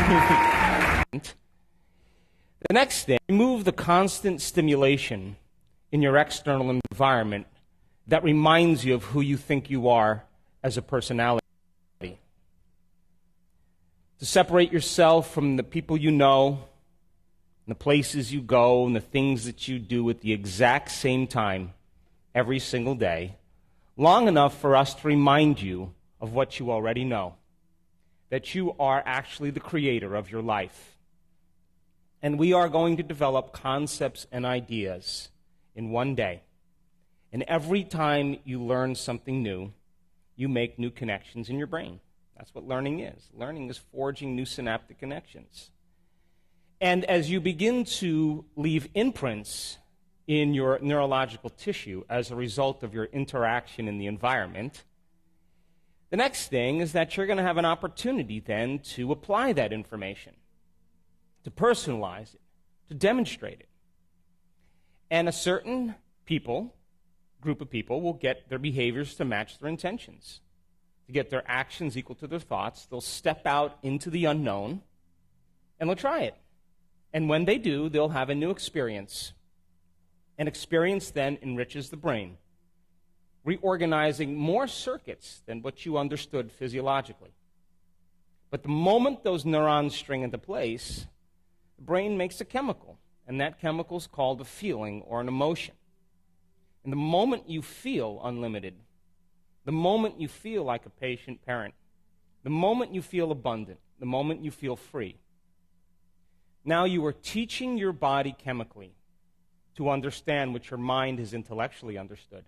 The next thing, remove the constant stimulation in your external environment that reminds you of who you think you are as a personality. To separate yourself from the people you know, and the places you go, and the things that you do at the exact same time every single day, long enough for us to remind you of what you already know, that you are actually the creator of your life. And we are going to develop concepts and ideas in one day. And every time you learn something new, you make new connections in your brain. That's what learning is. Learning is forging new synaptic connections. And as you begin to leave imprints in your neurological tissue as a result of your interaction in the environment, the next thing is that you're going to have an opportunity then to apply that information, to personalize it, to demonstrate it. And a certain group of people will get their behaviors to match their intentions. To get their actions equal to their thoughts, they'll step out into the unknown and they'll try it. And when they do, they'll have a new experience. An experience then enriches the brain, reorganizing more circuits than what you understood physiologically. But the moment those neurons string into place, the brain makes a chemical, and that chemical is called a feeling or an emotion. And the moment you feel unlimited, the moment you feel like a patient parent, the moment you feel abundant, the moment you feel free, now you are teaching your body chemically to understand what your mind has intellectually understood.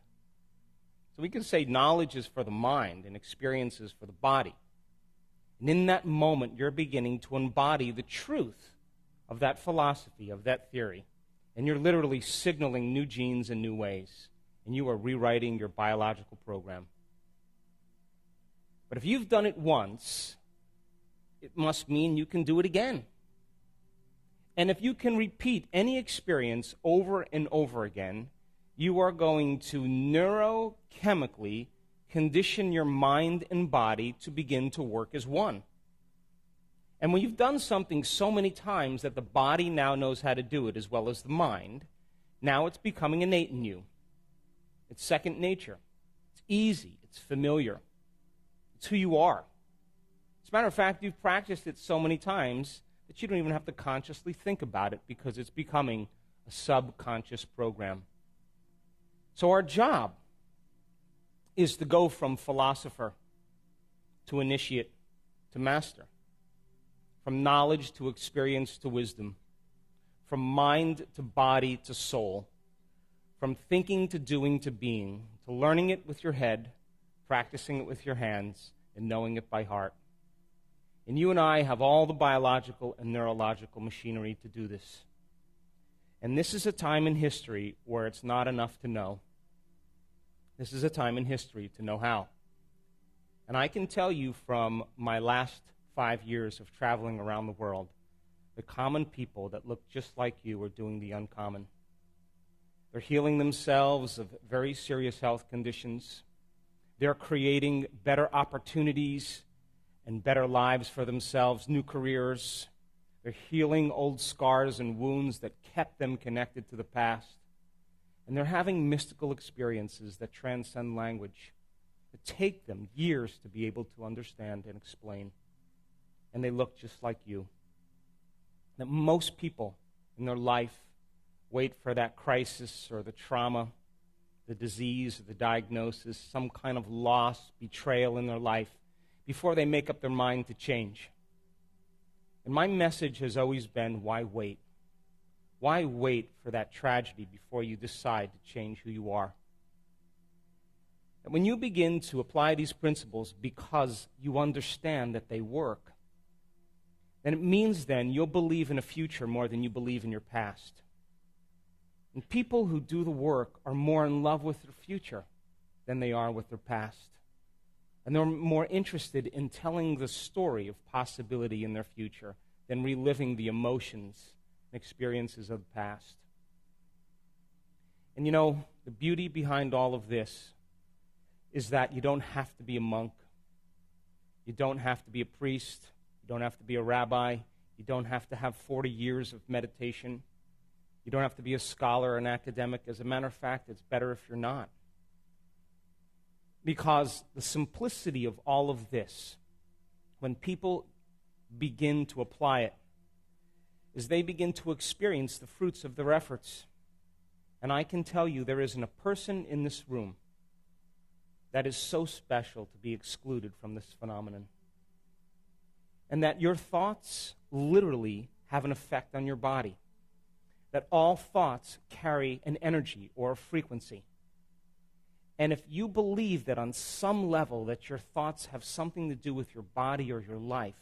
So we can say knowledge is for the mind and experience is for the body. And in that moment, you're beginning to embody the truth of that philosophy, of that theory. And you're literally signaling new genes in new ways. And you are rewriting your biological program. But if you've done it once, it must mean you can do it again. And if you can repeat any experience over and over again, you are going to neurochemically condition your mind and body to begin to work as one. And when you've done something so many times that the body now knows how to do it as well as the mind, now it's becoming innate in you. It's second nature. It's easy. It's familiar. It's who you are. As a matter of fact, you've practiced it so many times that you don't even have to consciously think about it because it's becoming a subconscious program. So our job is to go from philosopher to initiate to master, from knowledge to experience to wisdom, from mind to body to soul, from thinking to doing to being, to learning it with your head, practicing it with your hands, and knowing it by heart. And you and I have all the biological and neurological machinery to do this. And this is a time in history where it's not enough to know. This is a time in history to know how. And I can tell you from my last 5 years of traveling around the world, the common people that look just like you are doing the uncommon. They're healing themselves of very serious health conditions. They're creating better opportunities and better lives for themselves, new careers. They're healing old scars and wounds that kept them connected to the past. And they're having mystical experiences that transcend language, that take them years to be able to understand and explain. And they look just like you. That most people in their life wait for that crisis or the trauma, the disease, or the diagnosis, some kind of loss, betrayal in their life before they make up their mind to change. And my message has always been, why wait? Why wait for that tragedy before you decide to change who you are? And when you begin to apply these principles because you understand that they work, then it means then you'll believe in a future more than you believe in your past. And people who do the work are more in love with their future than they are with their past. And they're more interested in telling the story of possibility in their future than reliving the emotions and experiences of the past. And you know, the beauty behind all of this is that you don't have to be a monk. You don't have to be a priest. You You don't have to be a rabbi. You don't have to have 40 years of meditation. You don't have to be a scholar or an academic. As a matter of fact, it's better if you're not. Because the simplicity of all of this, when people begin to apply it, is they begin to experience the fruits of their efforts. And I can tell you there isn't a person in this room that is so special to be excluded from this phenomenon. And that your thoughts literally have an effect on your body. That all thoughts carry an energy or a frequency. And if you believe that on some level that your thoughts have something to do with your body or your life,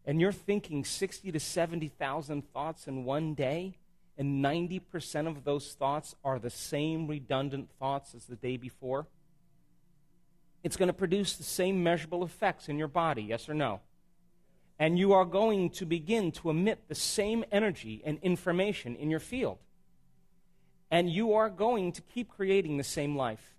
and you're thinking 60 to 70,000 thoughts in one day, and 90% of those thoughts are the same redundant thoughts as the day before, it's going to produce the same measurable effects in your body, yes or no? And you are going to begin to emit the same energy and information in your field. And you are going to keep creating the same life.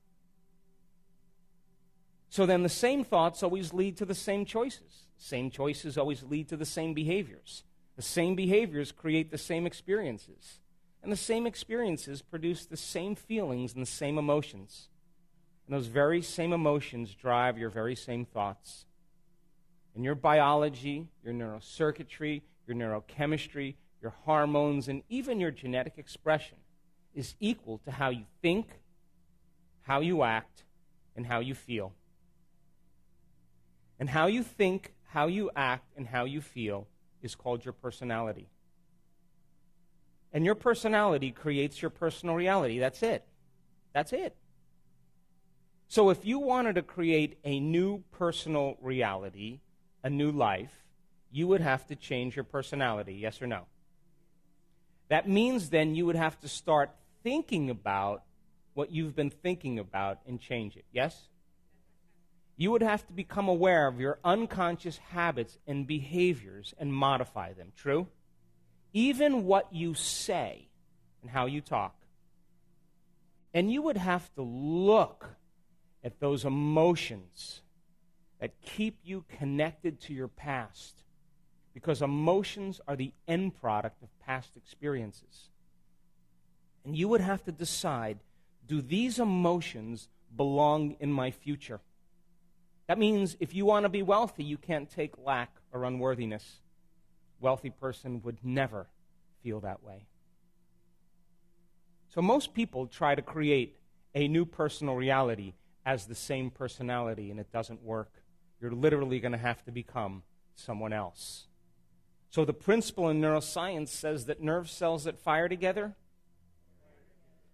So then the same thoughts always lead to the same choices. Same choices always lead to the same behaviors. The same behaviors create the same experiences. And the same experiences produce the same feelings and the same emotions. And those very same emotions drive your very same thoughts. And your biology, your neurocircuitry, your neurochemistry, your hormones, and even your genetic expression is equal to how you think, how you act, and how you feel. And how you think, how you act, and how you feel is called your personality. And your personality creates your personal reality. That's it. That's it. So if you wanted to create a new personal reality, a new life, you would have to change your personality, yes or no? That means then you would have to start thinking about what you've been thinking about and change it, yes? You would have to become aware of your unconscious habits and behaviors and modify them, true? Even what you say and how you talk. And you would have to look at those emotions that keep you connected to your past, because emotions are the end product of past experiences. And you would have to decide, do these emotions belong in my future? That means if you want to be wealthy, you can't take lack or unworthiness. Wealthy person would never feel that way. So most people try to create a new personal reality as the same personality, and it doesn't work. You're literally going to have to become someone else. So the principle in neuroscience says that nerve cells that fire together.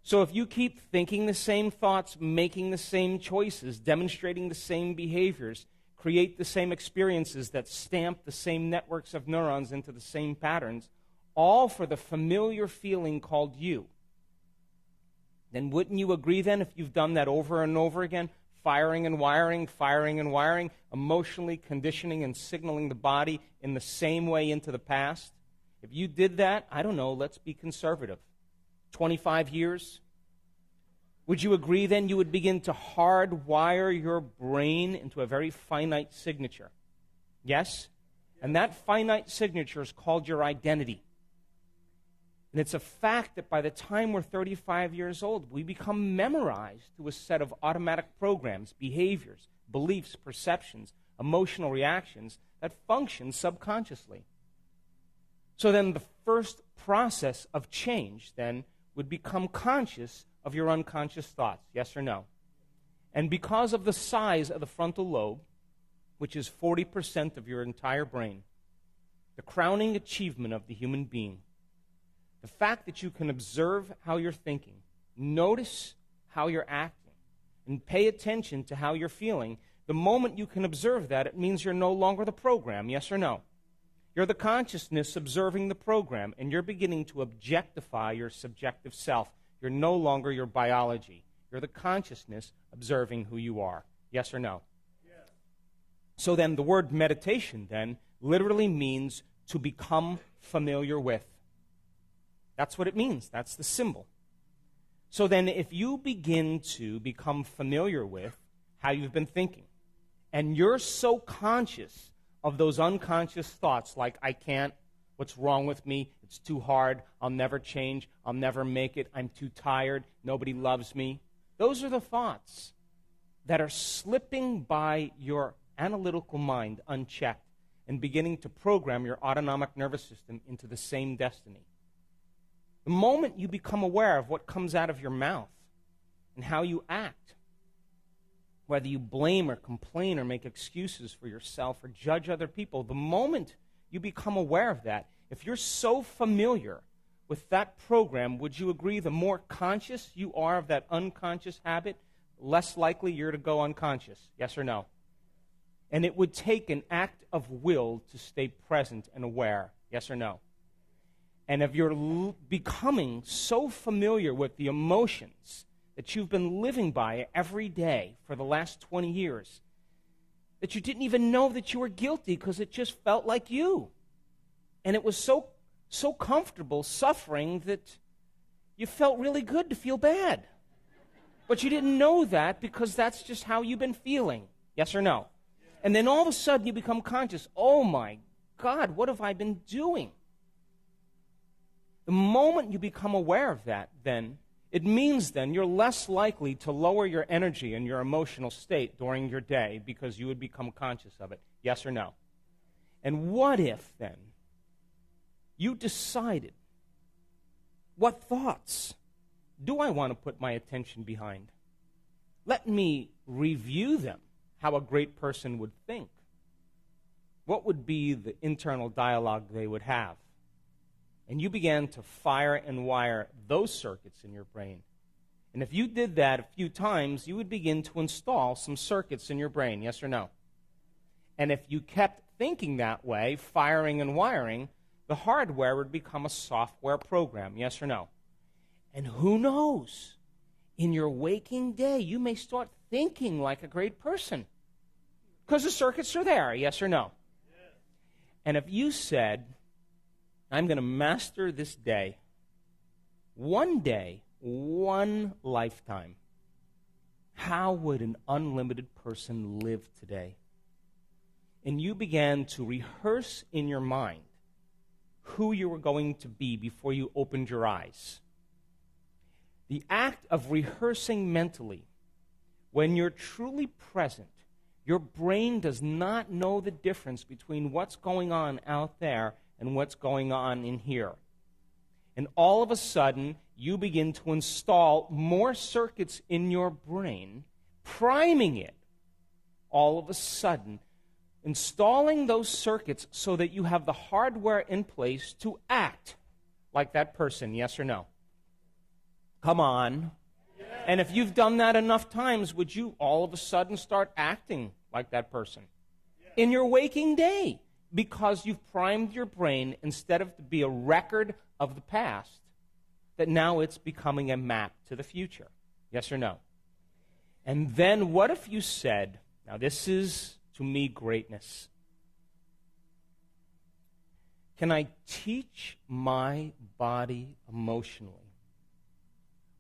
So if you keep thinking the same thoughts, making the same choices, demonstrating the same behaviors, create the same experiences that stamp the same networks of neurons into the same patterns, all for the familiar feeling called you, then wouldn't you agree then, if you've done that over and over again, firing and wiring, emotionally conditioning and signaling the body in the same way into the past? If you did that, I don't know, let's be conservative, 25 years, would you agree then you would begin to hardwire your brain into a very finite signature? Yes? And that finite signature is called your identity. And it's a fact that by the time we're 35 years old, we become memorized to a set of automatic programs, behaviors, beliefs, perceptions, emotional reactions that function subconsciously. So then the first process of change then would become conscious of your unconscious thoughts, yes or no? And because of the size of the frontal lobe, which is 40% of your entire brain, the crowning achievement of the human being, the fact that you can observe how you're thinking, notice how you're acting, and pay attention to how you're feeling, the moment you can observe that, it means you're no longer the program, yes or no? You're the consciousness observing the program, and you're beginning to objectify your subjective self. You're no longer your biology. You're the consciousness observing who you are, yes or no? Yes. So then the word meditation then literally means to become familiar with. That's what it means. That's the symbol. So then if you begin to become familiar with how you've been thinking, and you're so conscious of those unconscious thoughts like, I can't, what's wrong with me, it's too hard, I'll never change, I'll never make it, I'm too tired, nobody loves me. Those are the thoughts that are slipping by your analytical mind unchecked and beginning to program your autonomic nervous system into the same destiny. The moment you become aware of what comes out of your mouth and how you act, whether you blame or complain or make excuses for yourself or judge other people, the moment you become aware of that, if you're so familiar with that program, would you agree the more conscious you are of that unconscious habit, less likely you're to go unconscious? Yes or no? And it would take an act of will to stay present and aware. Yes or no? And if you're becoming so familiar with the emotions that you've been living by every day for the last 20 years, that you didn't even know that you were guilty because it just felt like you. And it was so comfortable suffering that you felt really good to feel bad. But you didn't know that because that's just how you've been feeling. Yes or no? And then all of a sudden you become conscious. Oh my God, what have I been doing? The moment you become aware of that, then, it means then you're less likely to lower your energy and your emotional state during your day because you would become conscious of it. Yes or no? And what if, then, you decided, what thoughts do I want to put my attention behind? Let me review them, how a great person would think. What would be the internal dialogue they would have? And you began to fire and wire those circuits in your brain. And if you did that a few times, you would begin to install some circuits in your brain, yes or no? And if you kept thinking that way, firing and wiring, the hardware would become a software program, yes or no? And who knows? In your waking day, you may start thinking like a great person because the circuits are there, yes or no? Yes. And if you said, I'm going to master this day, one lifetime, how would an unlimited person live today? And you began to rehearse in your mind who you were going to be before you opened your eyes. The act of rehearsing mentally, when you're truly present, your brain does not know the difference between what's going on out there and what's going on in here. And all of a sudden, you begin to install more circuits in your brain, priming it. All of a sudden, installing those circuits so that you have the hardware in place to act like that person, yes or no? Come on. Yes. And if you've done that enough times, would you all of a sudden start acting like that person? Yes. In your waking day, because you've primed your brain instead of to be a record of the past, that now it's becoming a map to the future. Yes or no? And then what if you said, now this is, to me, greatness. Can I teach my body emotionally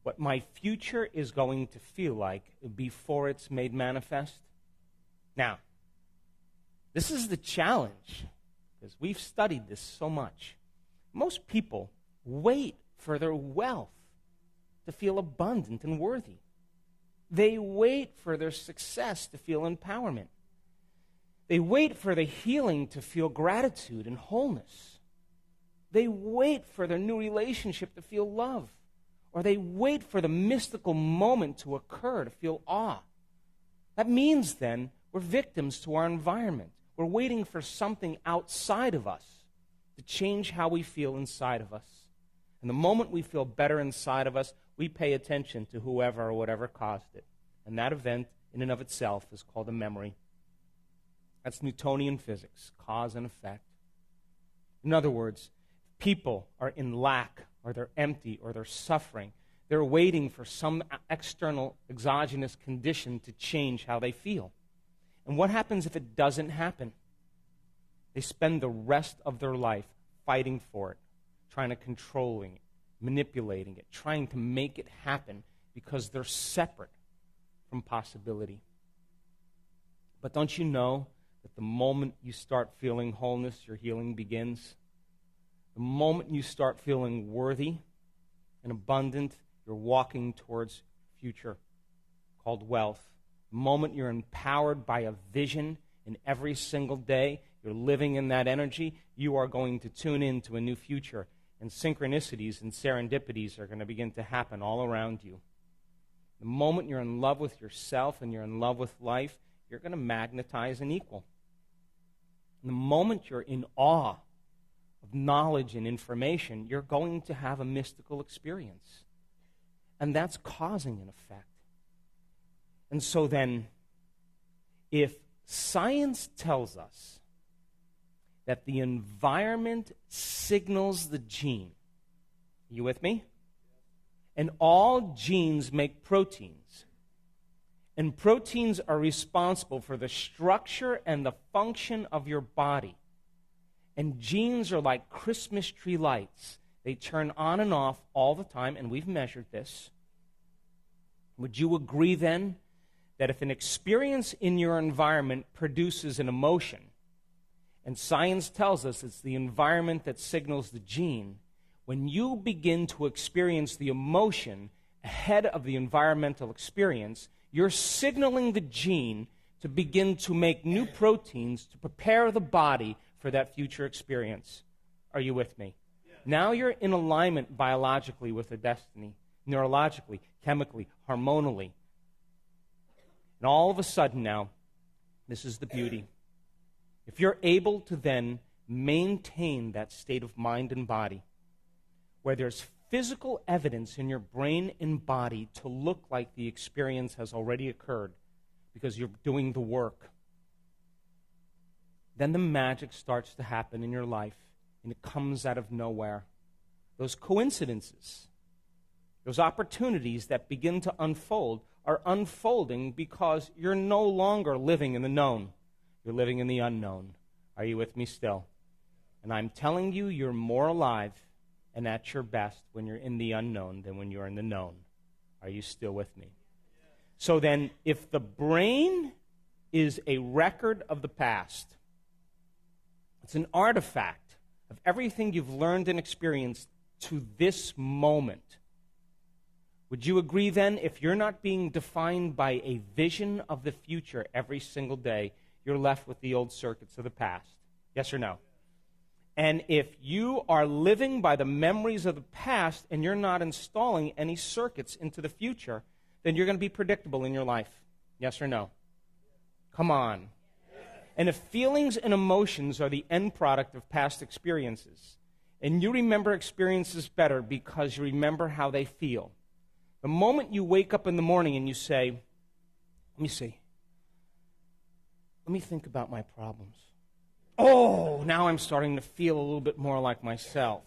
what my future is going to feel like before it's made manifest? Now, this is the challenge, because we've studied this so much. Most people wait for their wealth to feel abundant and worthy. They wait for their success to feel empowerment. They wait for the healing to feel gratitude and wholeness. They wait for their new relationship to feel love. Or they wait for the mystical moment to occur to feel awe. That means, then, we're victims to our environment. We're waiting for something outside of us to change how we feel inside of us. And the moment we feel better inside of us, we pay attention to whoever or whatever caused it. And that event, in and of itself, is called a memory. That's Newtonian physics, cause and effect. In other words, people are in lack, or they're empty, or they're suffering. They're waiting for some external exogenous condition to change how they feel. And what happens if it doesn't happen? They spend the rest of their life fighting for it, trying to controlling it, manipulating it, trying to make it happen because they're separate from possibility. But don't you know that the moment you start feeling wholeness, your healing begins. The moment you start feeling worthy and abundant, you're walking towards a future called wealth. The moment you're empowered by a vision, and every single day you're living in that energy, you are going to tune into a new future. And synchronicities and serendipities are going to begin to happen all around you. The moment you're in love with yourself and you're in love with life, you're going to magnetize an equal. And the moment you're in awe of knowledge and information, you're going to have a mystical experience. And that's causing an effect. And so then, if science tells us that the environment signals the gene, are you with me? And all genes make proteins. And proteins are responsible for the structure and the function of your body. And genes are like Christmas tree lights. They turn on and off all the time, and we've measured this. Would you agree then that if an experience in your environment produces an emotion, and science tells us it's the environment that signals the gene, when you begin to experience the emotion ahead of the environmental experience, you're signaling the gene to begin to make new proteins to prepare the body for that future experience. Are you with me? Yeah. Now you're in alignment biologically with the destiny, neurologically, chemically, hormonally. And all of a sudden now, this is the beauty. If you're able to then maintain that state of mind and body, where there's physical evidence in your brain and body to look like the experience has already occurred because you're doing the work, then the magic starts to happen in your life, and it comes out of nowhere. Those coincidences, those opportunities that begin to unfold are unfolding because you're no longer living in the known. You're living in the unknown. Are you with me still? And I'm telling you, you're more alive and at your best when you're in the unknown than when you're in the known. Are you still with me? So then, if the brain is a record of the past, it's an artifact of everything you've learned and experienced to this moment. Would you agree then, if you're not being defined by a vision of the future every single day, you're left with the old circuits of the past? Yes or no? And if you are living by the memories of the past and you're not installing any circuits into the future, then you're going to be predictable in your life. Yes or no? Come on. And if feelings and emotions are the end product of past experiences, and you remember experiences better because you remember how they feel, the moment you wake up in the morning and you say, let me see, let me think about my problems. Oh, now I'm starting to feel a little bit more like myself.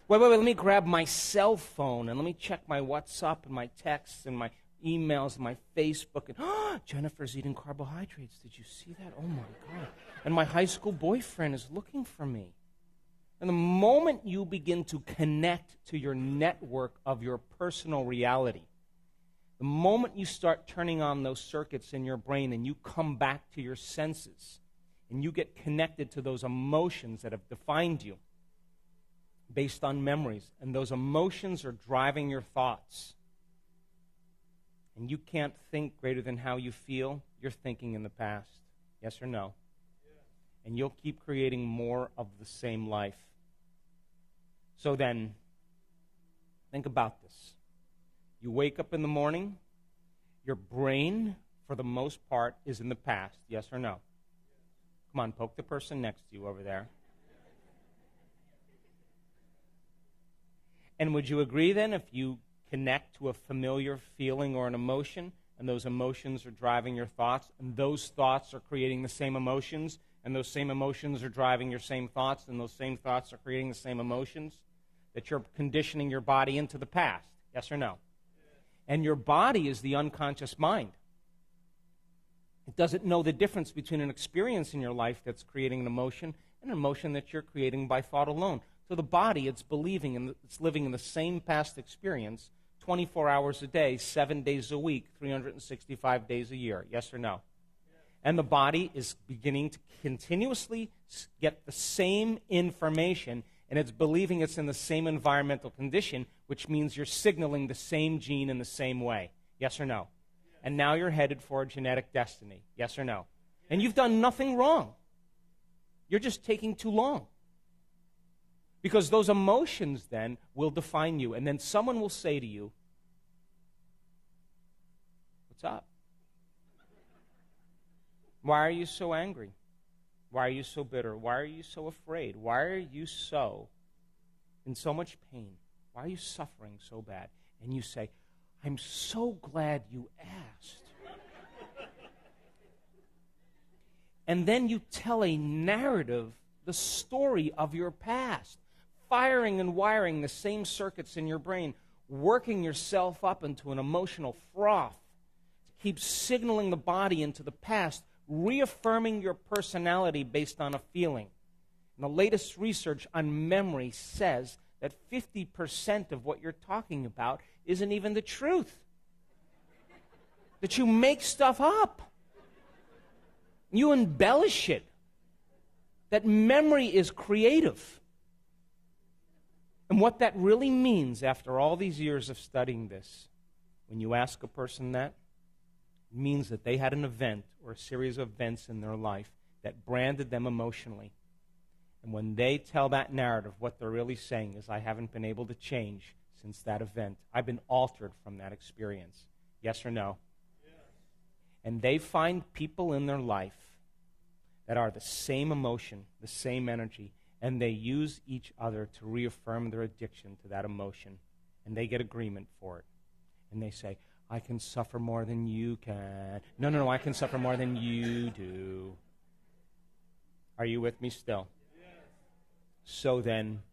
Wait, let me grab my cell phone and let me check my WhatsApp and my texts and my emails and my Facebook. And Jennifer's eating carbohydrates. Did you see that? Oh, my God. And my high school boyfriend is looking for me. And the moment you begin to connect to your network of your personal reality, the moment you start turning on those circuits in your brain and you come back to your senses and you get connected to those emotions that have defined you based on memories, and those emotions are driving your thoughts, and you can't think greater than how you feel, you're thinking in the past. Yes or no? Yeah. And you'll keep creating more of the same life. So then, think about this. You wake up in the morning, your brain, for the most part, is in the past. Yes or no? Come on, poke the person next to you over there. And would you agree then, if you connect to a familiar feeling or an emotion, and those emotions are driving your thoughts, and those thoughts are creating the same emotions, and those same emotions are driving your same thoughts, and those same thoughts are creating the same emotions, that you're conditioning your body into the past? Yes or no? And your body is the unconscious mind. It doesn't know the difference between an experience in your life that's creating an emotion and an emotion that you're creating by thought alone. So the body, it's believing and it's living in the same past experience 24 hours a day, 7 days a week, 365 days a year. Yes or no? And the body is beginning to continuously get the same information, and it's believing it's in the same environmental condition, which means you're signaling the same gene in the same way. Yes or no? And now you're headed for a genetic destiny. Yes or no? And you've done nothing wrong. You're just taking too long. Because those emotions then will define you. And then someone will say to you, "What's up? Why are you so angry? Why are you so bitter? Why are you so afraid? Why are you so in so much pain? Why are you suffering so bad?" And you say, "I'm so glad you asked." And then you tell a narrative, the story of your past, firing and wiring the same circuits in your brain, working yourself up into an emotional froth to keep signaling the body into the past, reaffirming your personality based on a feeling. And the latest research on memory says that 50% of what you're talking about isn't even the truth. That you make stuff up. You embellish it. That memory is creative. And what that really means after all these years of studying this, when you ask a person that, it means that they had an event or a series of events in their life that branded them emotionally. And when they tell that narrative, what they're really saying is, "I haven't been able to change since that event. I've been altered from that experience." Yes or no? Yes. And they find people in their life that are the same emotion, the same energy, and they use each other to reaffirm their addiction to that emotion, and they get agreement for it. And they say, "I can suffer more than you can." No, I can suffer more than you do. Are you with me still? Yes. So then,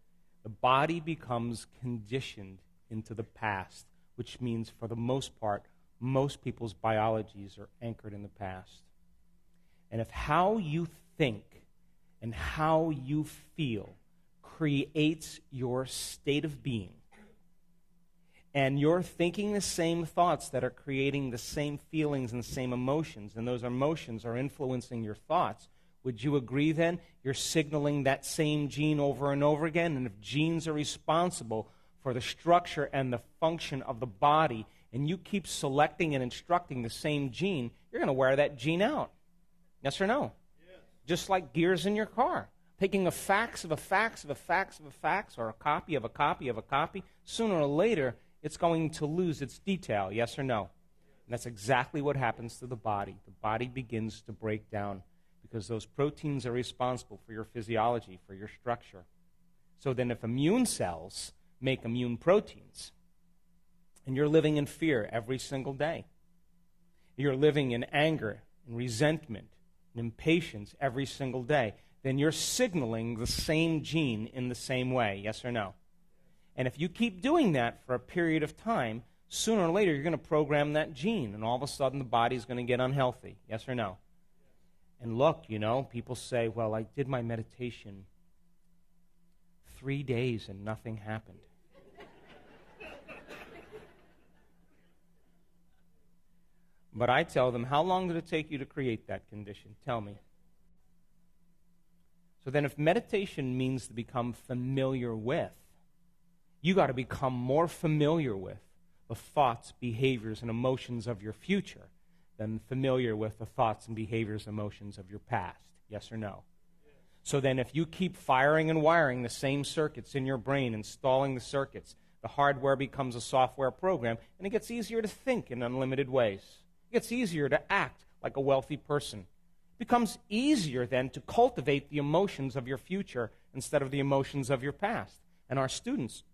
the body becomes conditioned into the past, which means for the most part, most people's biologies are anchored in the past. And if how you think and how you feel creates your state of being, and you're thinking the same thoughts that are creating the same feelings and same emotions, and those emotions are influencing your thoughts, would you agree then you're signaling that same gene over and over again? And if genes are responsible for the structure and the function of the body, and you keep selecting and instructing the same gene, you're going to wear that gene out. Yes or no? Yes. Just like gears in your car. Taking a fax of a fax of a fax of a fax, or a copy of a copy of a copy, sooner or later it's going to lose its detail. Yes or no? And that's exactly what happens to the body. The body begins to break down because those proteins are responsible for your physiology, for your structure. So then if immune cells make immune proteins, and you're living in fear every single day, you're living in anger and resentment and impatience every single day, then you're signaling the same gene in the same way. Yes or no? And if you keep doing that for a period of time, sooner or later you're going to program that gene, and all of a sudden the body's going to get unhealthy. Yes or no? And look, people say, "Well, I did my meditation 3 days and nothing happened." But I tell them, how long did it take you to create that condition? Tell me. So then if meditation means to become familiar with, you got to become more familiar with the thoughts, behaviors, and emotions of your future than familiar with the thoughts and behaviors and emotions of your past. Yes or no? Yes. So then if you keep firing and wiring the same circuits in your brain, installing the circuits, the hardware becomes a software program, and it gets easier to think in unlimited ways. It gets easier to act like a wealthy person. It becomes easier then to cultivate the emotions of your future instead of the emotions of your past. And our students,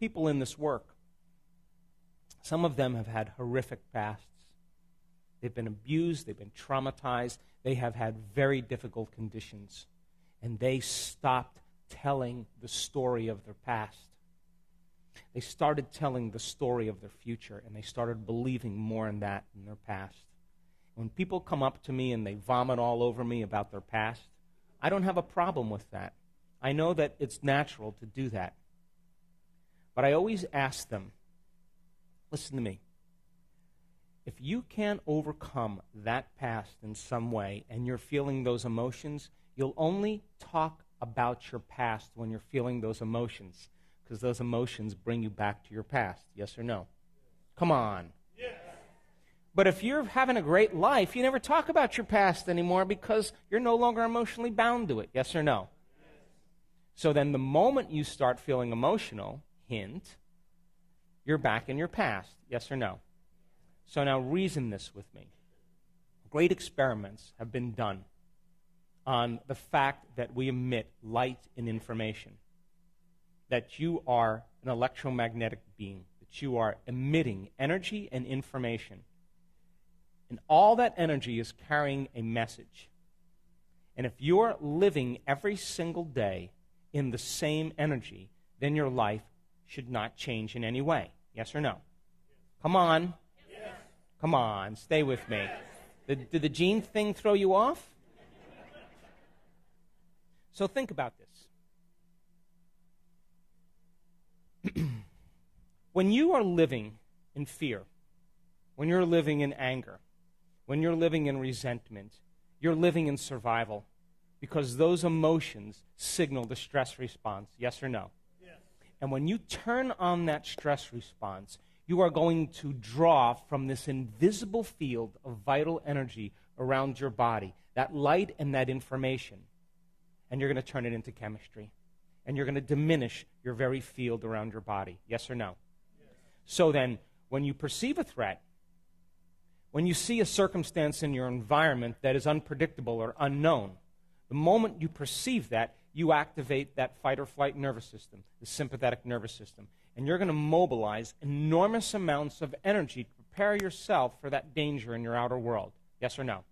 people in this work, some of them have had horrific pasts. They've been abused, they've been traumatized, they have had very difficult conditions, and they stopped telling the story of their past. They started telling the story of their future, and they started believing more in that in their past. When people come up to me and they vomit all over me about their past, I don't have a problem with that. I know that it's natural to do that. But I always ask them, listen to me, If you can't overcome that past in some way and you're feeling those emotions, you'll only talk about your past when you're feeling those emotions, because those emotions bring you back to your past. Yes or no? Come on. Yes. But if you're having a great life, you never talk about your past anymore because you're no longer emotionally bound to it. Yes or no? Yes. So then the moment you start feeling emotional, hint, you're back in your past. Yes or no? So now reason this with me. Great experiments have been done on the fact that we emit light and information, that you are an electromagnetic being, that you are emitting energy and information. And all that energy is carrying a message. And if you're living every single day in the same energy, then your life should not change in any way. Yes or no? Come on. Yes. Come on, stay with me. Did the gene thing throw you off? So think about this. When you are living in fear, when you're living in anger, when you're living in resentment, you're living in survival, because those emotions signal the stress response. Yes or no? Yes. And when you turn on that stress response, you are going to draw from this invisible field of vital energy around your body, that light and that information, and you're going to turn it into chemistry. And you're going to diminish your very field around your body. Yes or no? Yes. So then, when you perceive a threat, when you see a circumstance in your environment that is unpredictable or unknown, the moment you perceive that, you activate that fight or flight nervous system, the sympathetic nervous system. And you're going to mobilize enormous amounts of energy to prepare yourself for that danger in your outer world. Yes or no?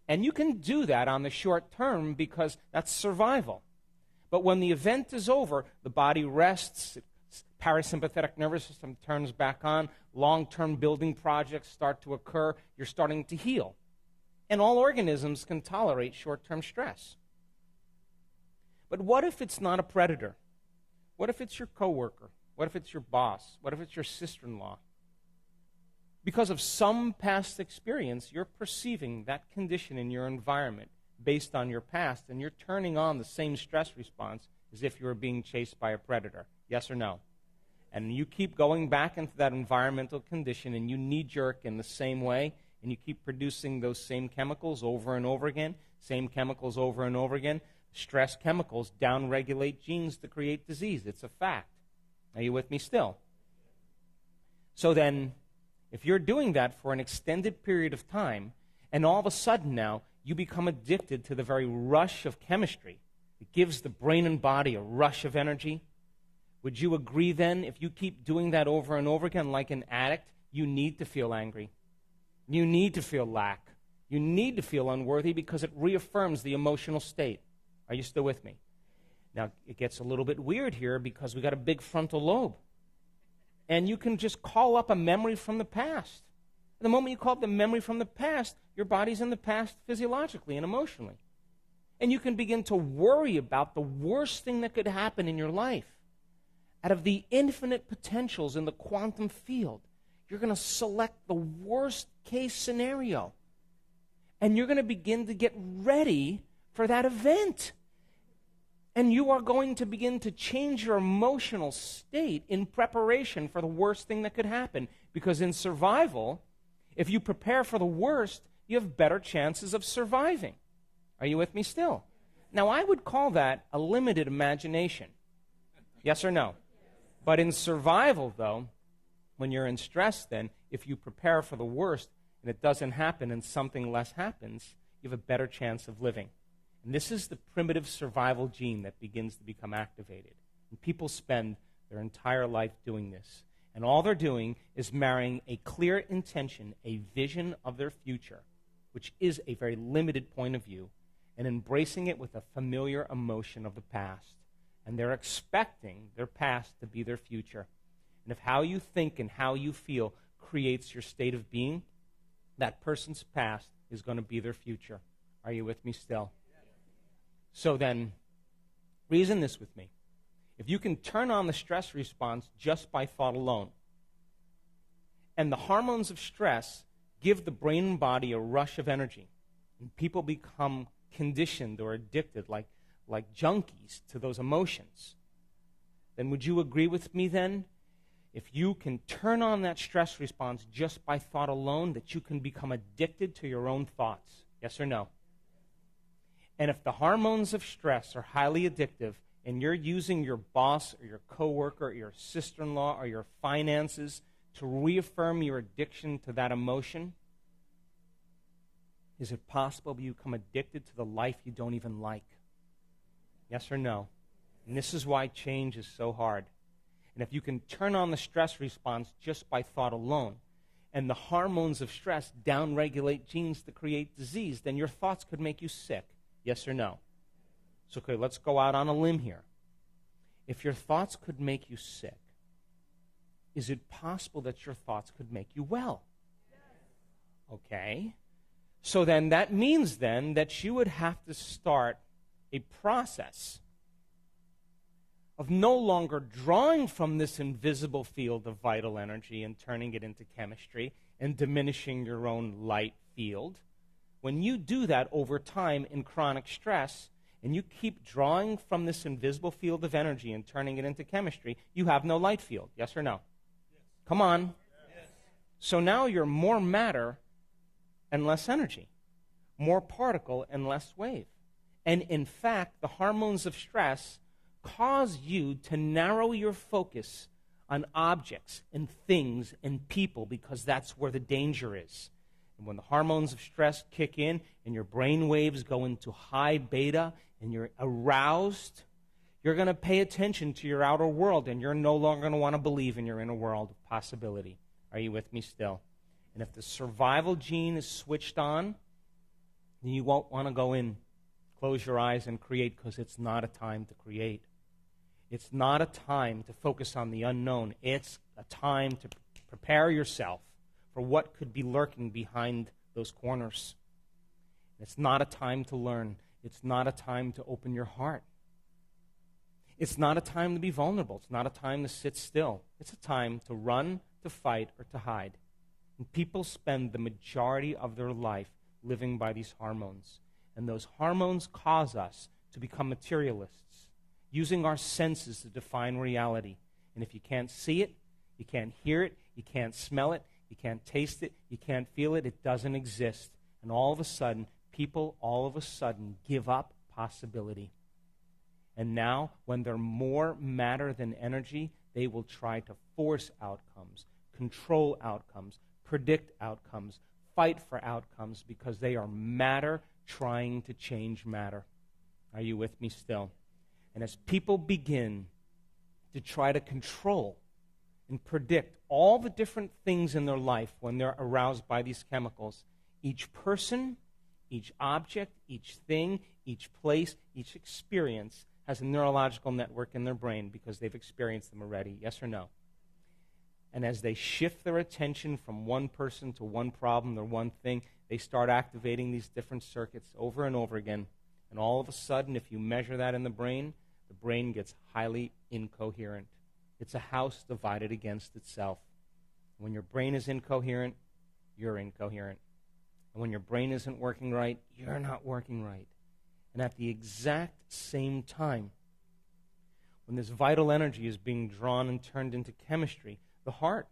And you can do that on the short term because that's survival. But when the event is over, the body rests, parasympathetic nervous system turns back on, long-term building projects start to occur, you're starting to heal. And all organisms can tolerate short-term stress. But what if it's not a predator? What if it's your coworker? What if it's your boss? What if it's your sister-in-law? Because of some past experience, you're perceiving that condition in your environment based on your past, and you're turning on the same stress response as if you were being chased by a predator. Yes or no? And you keep going back into that environmental condition, and you knee-jerk in the same way, and you keep producing those same chemicals over and over again, same chemicals over and over again. Stress chemicals downregulate genes to create disease. It's a fact. Are you with me still? So then, if you're doing that for an extended period of time, and all of a sudden now you become addicted to the very rush of chemistry, it gives the brain and body a rush of energy, would you agree then, if you keep doing that over and over again like an addict, you need to feel angry. You need to feel lack. You need to feel unworthy because it reaffirms the emotional state. Are you still with me? Now, it gets a little bit weird here because we got a big frontal lobe. And you can just call up a memory from the past. The moment you call up the memory from the past, your body's in the past physiologically and emotionally. And you can begin to worry about the worst thing that could happen in your life. Out of the infinite potentials in the quantum field, you're going to select the worst case scenario. And you're going to begin to get ready for that event. And you are going to begin to change your emotional state in preparation for the worst thing that could happen. Because in survival, if you prepare for the worst, you have better chances of surviving. Are you with me still? Now, I would call that a limited imagination. Yes or no? But in survival, though, when you're in stress, then, if you prepare for the worst and it doesn't happen and something less happens, you have a better chance of living. And this is the primitive survival gene that begins to become activated. And people spend their entire life doing this. And all they're doing is marrying a clear intention, a vision of their future, which is a very limited point of view, and embracing it with a familiar emotion of the past. And they're expecting their past to be their future. And if how you think and how you feel creates your state of being, that person's past is going to be their future. Are you with me still? So then, reason this with me. If you can turn on the stress response just by thought alone, and the hormones of stress give the brain and body a rush of energy, and people become conditioned or addicted like junkies to those emotions, then would you agree with me then? If you can turn on that stress response just by thought alone, that you can become addicted to your own thoughts. Yes or no? And if the hormones of stress are highly addictive, and you're using your boss or your coworker or your sister-in-law or your finances to reaffirm your addiction to that emotion, is it possible you become addicted to the life you don't even like? Yes or no? And this is why change is so hard. And if you can turn on the stress response just by thought alone, and the hormones of stress downregulate genes to create disease, then your thoughts could make you sick. Yes or no? So, okay, let's go out on a limb here. If your thoughts could make you sick, is it possible that your thoughts could make you well? Okay. So then that means then that you would have to start a process of no longer drawing from this invisible field of vital energy and turning it into chemistry and diminishing your own light field. When you do that over time in chronic stress, and you keep drawing from this invisible field of energy and turning it into chemistry, you have no light field. Yes or no? Yes. Come on. Yes. So now you're more matter and less energy, more particle and less wave. And in fact, the hormones of stress cause you to narrow your focus on objects and things and people, because that's where the danger is. And when the hormones of stress kick in and your brain waves go into high beta and you're aroused, you're going to pay attention to your outer world, and you're no longer going to want to believe in your inner world of possibility. Are you with me still? And if the survival gene is switched on, then you won't want to go in, close your eyes, and create, because it's not a time to create. It's not a time to focus on the unknown. It's a time to prepare yourself for what could be lurking behind those corners. It's not a time to learn. It's not a time to open your heart. It's not a time to be vulnerable. It's not a time to sit still. It's a time to run, to fight, or to hide. And people spend the majority of their life living by these hormones. And those hormones cause us to become materialists, using our senses to define reality. And if you can't see it, you can't hear it, you can't smell it, you can't taste it, you can't feel it, it doesn't exist. And all of a sudden, people all of a sudden give up possibility. And now, when they're more matter than energy, they will try to force outcomes, control outcomes, predict outcomes, fight for outcomes, because they are matter trying to change matter. Are you with me still? And as people begin to try to control and predict all the different things in their life when they're aroused by these chemicals, each person, each object, each thing, each place, each experience has a neurological network in their brain because they've experienced them already. Yes or no? And as they shift their attention from one person to one problem or one thing, they start activating these different circuits over and over again. And all of a sudden, if you measure that in the brain gets highly incoherent. It's a house divided against itself. When your brain is incoherent, you're incoherent. And when your brain isn't working right, you're not working right. And at the exact same time, when this vital energy is being drawn and turned into chemistry, the heart,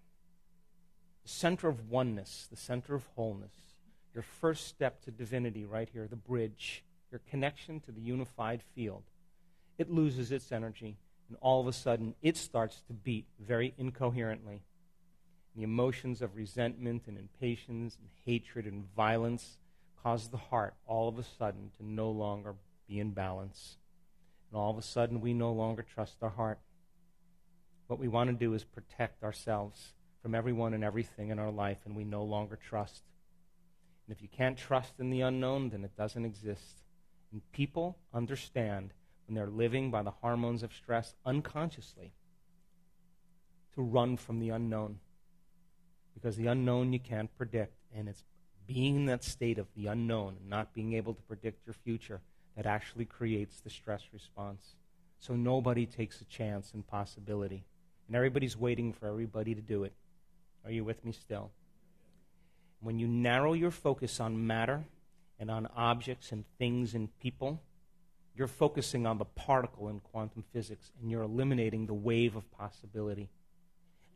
the center of oneness, the center of wholeness, your first step to divinity right here, the bridge, your connection to the unified field, it loses its energy, and all of a sudden it starts to beat very incoherently. The emotions of resentment and impatience and hatred and violence cause the heart all of a sudden to no longer be in balance. And all of a sudden we no longer trust our heart. What we want to do is protect ourselves from everyone and everything in our life, and we no longer trust. And if you can't trust in the unknown, then it doesn't exist. And people understand when they're living by the hormones of stress unconsciously to run from the unknown. Because the unknown you can't predict, and it's being in that state of the unknown and not being able to predict your future that actually creates the stress response. So nobody takes a chance in possibility. And everybody's waiting for everybody to do it. Are you with me still? When you narrow your focus on matter and on objects and things and people, you're focusing on the particle in quantum physics, and you're eliminating the wave of possibility.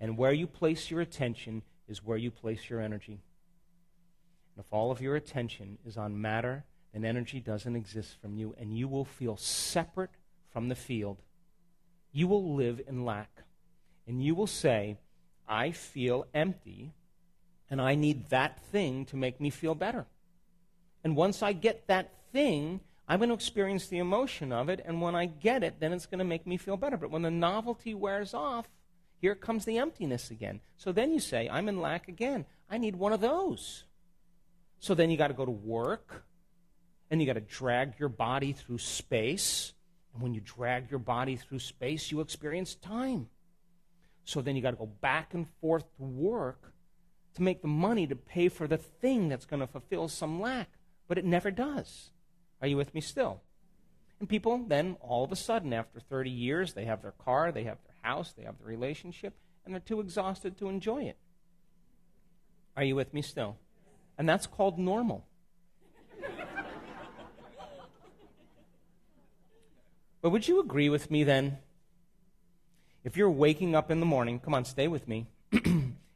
And where you place your attention is where you place your energy. And if all of your attention is on matter, then energy doesn't exist from you, and you will feel separate from the field. You will live in lack. And you will say, I feel empty, and I need that thing to make me feel better. And once I get that thing, I'm going to experience the emotion of it, and when I get it, then it's going to make me feel better. But when the novelty wears off, here comes the emptiness again. So then you say, I'm in lack again. I need one of those. So then you got to go to work, and you got to drag your body through space. And when you drag your body through space, you experience time. So then you got to go back and forth to work to make the money to pay for the thing that's going to fulfill some lack. But it never does. Are you with me still? And people then, all of a sudden, after 30 years, they have their car, they have their house, they have their relationship, and they're too exhausted to enjoy it. Are you with me still? And that's called normal. But would you agree with me then? If you're waking up in the morning, come on, stay with me.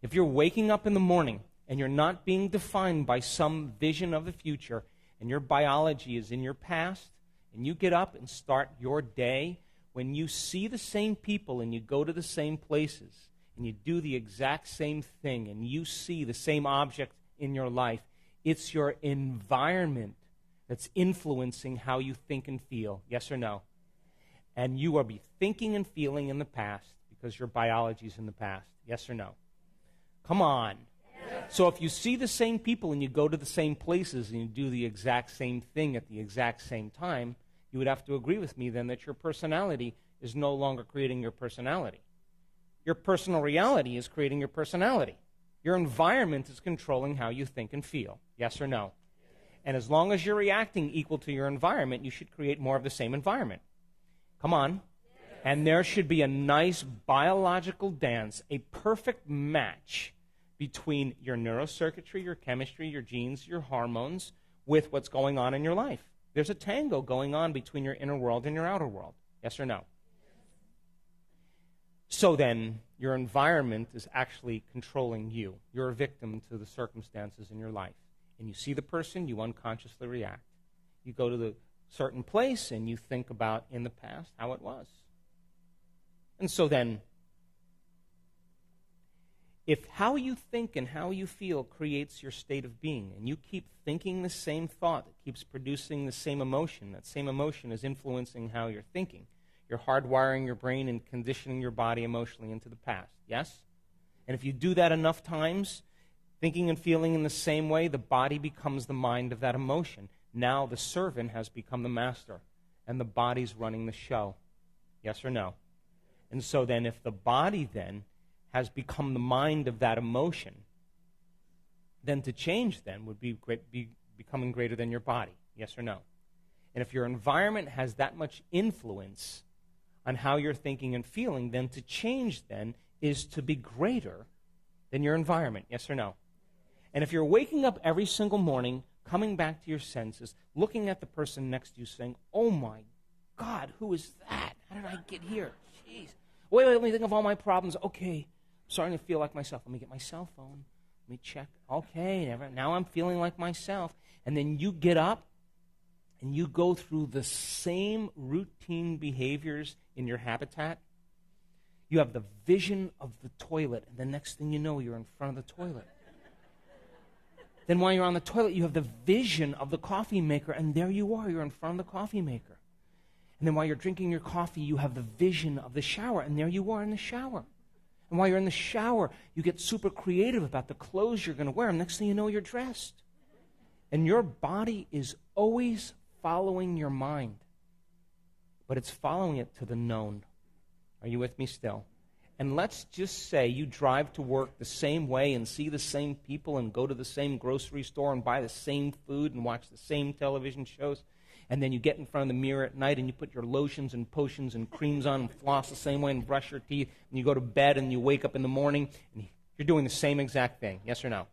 If you're waking up in the morning and you're not being defined by some vision of the future, and your biology is in your past, and you get up and start your day, when you see the same people and you go to the same places, and you do the exact same thing, and you see the same object in your life, it's your environment that's influencing how you think and feel. Yes or no? And you will be thinking and feeling in the past because your biology is in the past. Yes or no? Come on. Yes. So if you see the same people and you go to the same places and you do the exact same thing at the exact same time, you would have to agree with me then that your personality is no longer creating your personality. Your personal reality is creating your personality. Your environment is controlling how you think and feel. Yes or no? And as long as you're reacting equal to your environment, you should create more of the same environment. Come on. And there should be a nice biological dance, a perfect match between your neurocircuitry, your chemistry, your genes, your hormones, with what's going on in your life. There's a tango going on between your inner world and your outer world. Yes or no? So then, your environment is actually controlling you. You're a victim to the circumstances in your life. And you see the person, you unconsciously react. You go to the certain place and you think about in the past how it was. And so then, if how you think and how you feel creates your state of being, and you keep thinking the same thought that keeps producing the same emotion, that same emotion is influencing how you're thinking, you're hardwiring your brain and conditioning your body emotionally into the past. Yes? And if you do that enough times, thinking and feeling in the same way, the body becomes the mind of that emotion. Now the servant has become the master, and the body's running the show. Yes or no? And so then if the body then has become the mind of that emotion, then to change then would be becoming greater than your body. Yes or no? And if your environment has that much influence on how you're thinking and feeling, then to change then is to be greater than your environment. Yes or no? And if you're waking up every single morning, coming back to your senses, looking at the person next to you saying, oh my God, who is that? How did I get here? Jeez. Wait, let me think of all my problems. Okay, I'm starting to feel like myself. Let me get my cell phone. Let me check. Okay, now I'm feeling like myself. And then you get up and you go through the same routine behaviors in your habitat. You have the vision of the toilet, and the next thing you know, you're in front of the toilet. Then while you're on the toilet, you have the vision of the coffee maker, and there you are, you're in front of the coffee maker. And then while you're drinking your coffee, you have the vision of the shower, and there you are in the shower. And while you're in the shower, you get super creative about the clothes you're going to wear, and next thing you know, you're dressed. And your body is always following your mind, but it's following it to the known. Are you with me still? And let's just say you drive to work the same way and see the same people and go to the same grocery store and buy the same food and watch the same television shows. And then you get in front of the mirror at night and you put your lotions and potions and creams on and floss the same way and brush your teeth. And you go to bed and you wake up in the morning and you're doing the same exact thing. Yes or no?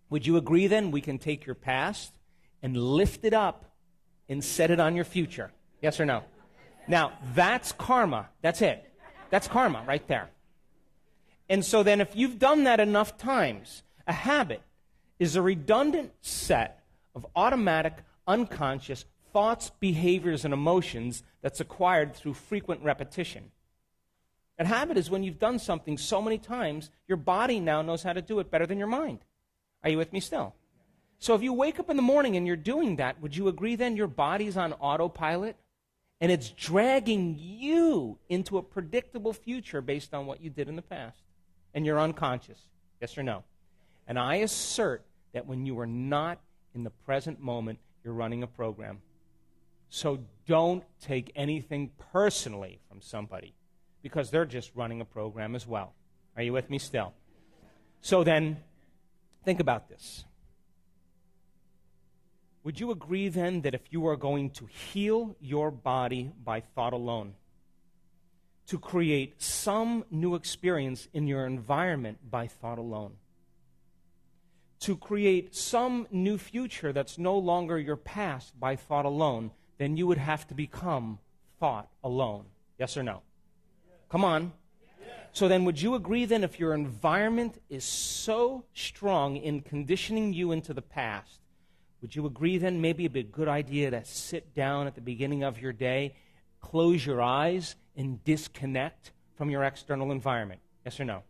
Would you agree then we can take your past and lift it up and set it on your future? Yes or no? Now, that's karma. That's it. That's karma right there. And so then if you've done that enough times, a habit is a redundant set of automatic, unconscious thoughts, behaviors, and emotions that's acquired through frequent repetition. A habit is when you've done something so many times, your body now knows how to do it better than your mind. Are you with me still? So if you wake up in the morning and you're doing that, would you agree then your body's on autopilot? And it's dragging you into a predictable future based on what you did in the past. And you're unconscious. Yes or no? And I assert that when you are not in the present moment, you're running a program. So don't take anything personally from somebody, because they're just running a program as well. Are you with me still? So then, think about this. Would you agree then that if you are going to heal your body by thought alone, to create some new experience in your environment by thought alone, to create some new future that's no longer your past by thought alone, then you would have to become thought alone. Yes or no? Come on. So then would you agree then if your environment is so strong in conditioning you into the past, would you agree then maybe it'd be a good idea to sit down at the beginning of your day, close your eyes, and disconnect from your external environment? Yes or no?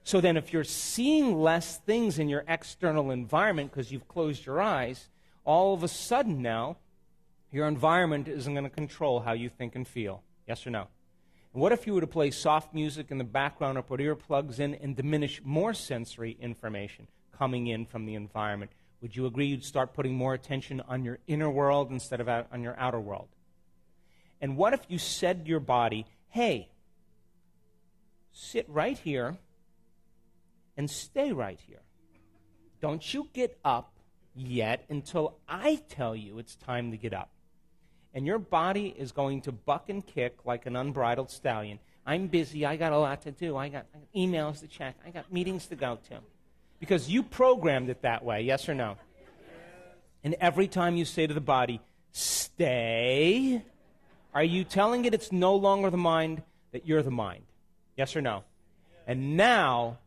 So then if you're seeing less things in your external environment because you've closed your eyes, all of a sudden now, your environment isn't going to control how you think and feel. Yes or no? And what if you were to play soft music in the background or put earplugs in and diminish more sensory information coming in from the environment? Would you agree you'd start putting more attention on your inner world instead of on your outer world? And what if you said to your body, hey, sit right here and stay right here. Don't you get up yet until I tell you it's time to get up. And your body is going to buck and kick like an unbridled stallion. I'm busy. I got a lot to do. I got emails to check. I got meetings to go to. Because you programmed it that way, yes or no? And every time you say to the body, stay, are you telling it it's no longer the mind, that you're the mind? Yes or no? And now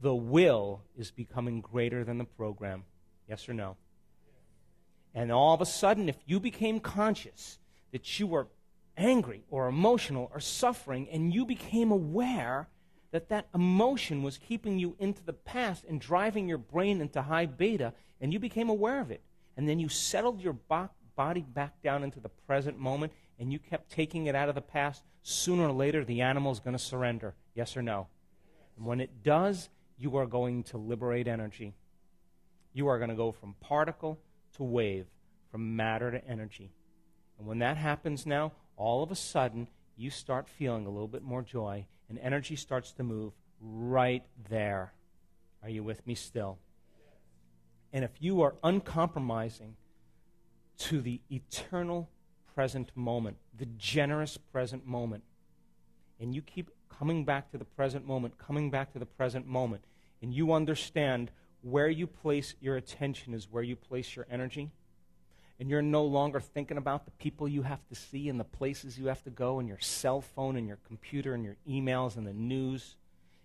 the will is becoming greater than the program. Yes or no? And all of a sudden, if you became conscious that you were angry or emotional or suffering, and you became aware that that emotion was keeping you into the past and driving your brain into high beta, and you became aware of it, and then you settled your body back down into the present moment, and you kept taking it out of the past, sooner or later the animal is going to surrender. Yes or no? And when it does, you are going to liberate energy. You are going to go from particle to wave, from matter to energy. And when that happens now, all of a sudden, you start feeling a little bit more joy, and energy starts to move right there. Are you with me still? And if you are uncompromising to the eternal present moment, the generous present moment, and you keep coming back to the present moment, coming back to the present moment, and you understand where you place your attention is where you place your energy, and you're no longer thinking about the people you have to see and the places you have to go and your cell phone and your computer and your emails and the news,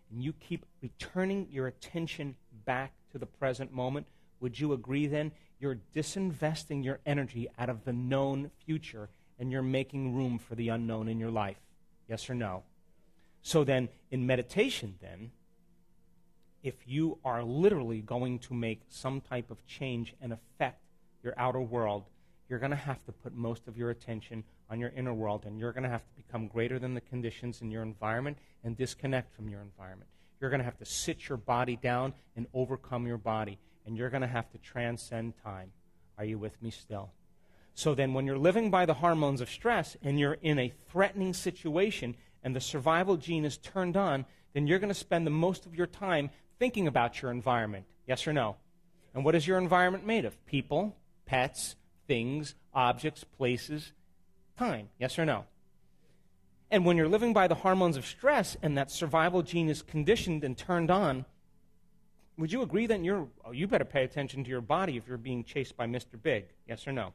and you keep returning your attention back to the present moment, would you agree then you're disinvesting your energy out of the known future and you're making room for the unknown in your life? Yes or no? So then, in meditation then, if you are literally going to make some type of change and affect your outer world, you're going to have to put most of your attention on your inner world, and you're going to have to become greater than the conditions in your environment and disconnect from your environment. You're going to have to sit your body down and overcome your body, and you're going to have to transcend time. Are you with me still? So then when you're living by the hormones of stress and you're in a threatening situation and the survival gene is turned on, then you're going to spend the most of your time thinking about your environment. Yes or no? And what is your environment made of? People, pets, things, objects, places, time. Yes or no? And when you're living by the hormones of stress and that survival gene is conditioned and turned on, Would you agree that you better pay attention to your body if you're being chased by Mr. Big? Yes or no?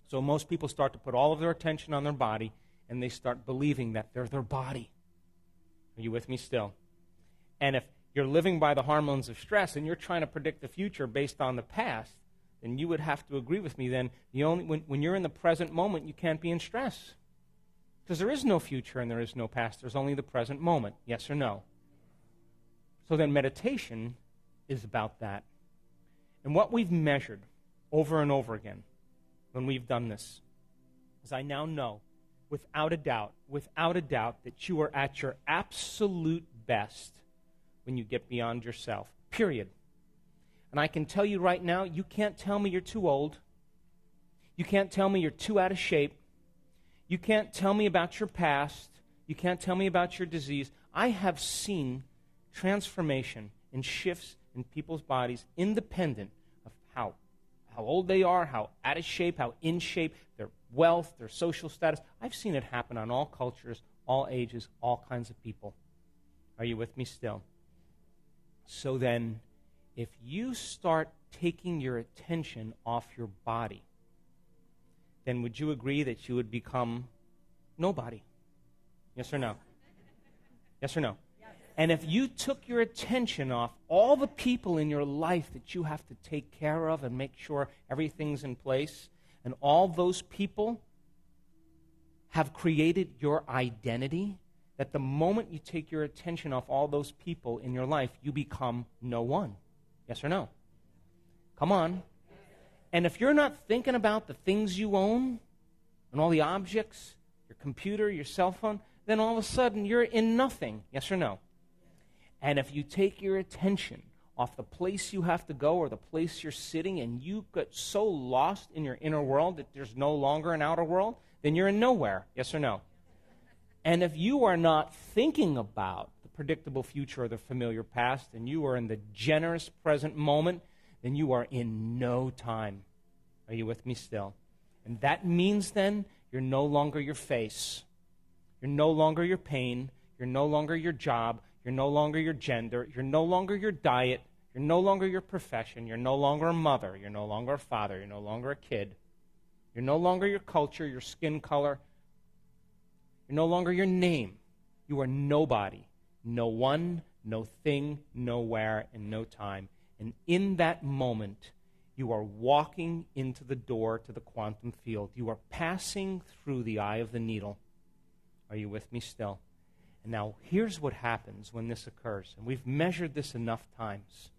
So most people start to put all of their attention on their body, and they start believing that they're their body. Are you with me still? And if you're living by the hormones of stress and you're trying to predict the future based on the past, then you would have to agree with me then when you're in the present moment, you can't be in stress. Because there is no future and there is no past. There's only the present moment. Yes or no? So then meditation is about that. And what we've measured over and over again when we've done this is I now know without a doubt, that you are at your absolute best when you get beyond yourself. Period. And I can tell you right now, you can't tell me you're too old. You can't tell me you're too out of shape. You can't tell me about your past. You can't tell me about your disease. I have seen transformation and shifts in people's bodies independent of how old they are, how out of shape, how in shape, their wealth, their social status. I've seen it happen on all cultures, all ages, all kinds of people. Are you with me still? So then, if you start taking your attention off your body, then would you agree that you would become nobody? Yes or no? Yes or no? Yes. And if you took your attention off all the people in your life that you have to take care of and make sure everything's in place, and all those people have created your identity, that the moment you take your attention off all those people in your life, you become no one. Yes or no? Come on. And if you're not thinking about the things you own and all the objects, your computer, your cell phone, then all of a sudden you're in nothing. Yes or no? And if you take your attention off the place you have to go or the place you're sitting and you get so lost in your inner world that there's no longer an outer world, then you're in nowhere. Yes or no? And if you are not thinking about the predictable future or the familiar past, and you are in the generous present moment, then you are in no time. Are you with me still? And that means then you're no longer your face. You're no longer your pain. You're no longer your job. You're no longer your gender. You're no longer your diet. You're no longer your profession. You're no longer a mother. You're no longer a father. You're no longer a kid. You're no longer your culture, your skin color. You're no longer your name. You are nobody. No one, no thing, nowhere, and no time. And in that moment, you are walking into the door to the quantum field. You are passing through the eye of the needle. Are you with me still? And now, here's what happens when this occurs. And we've measured this enough times.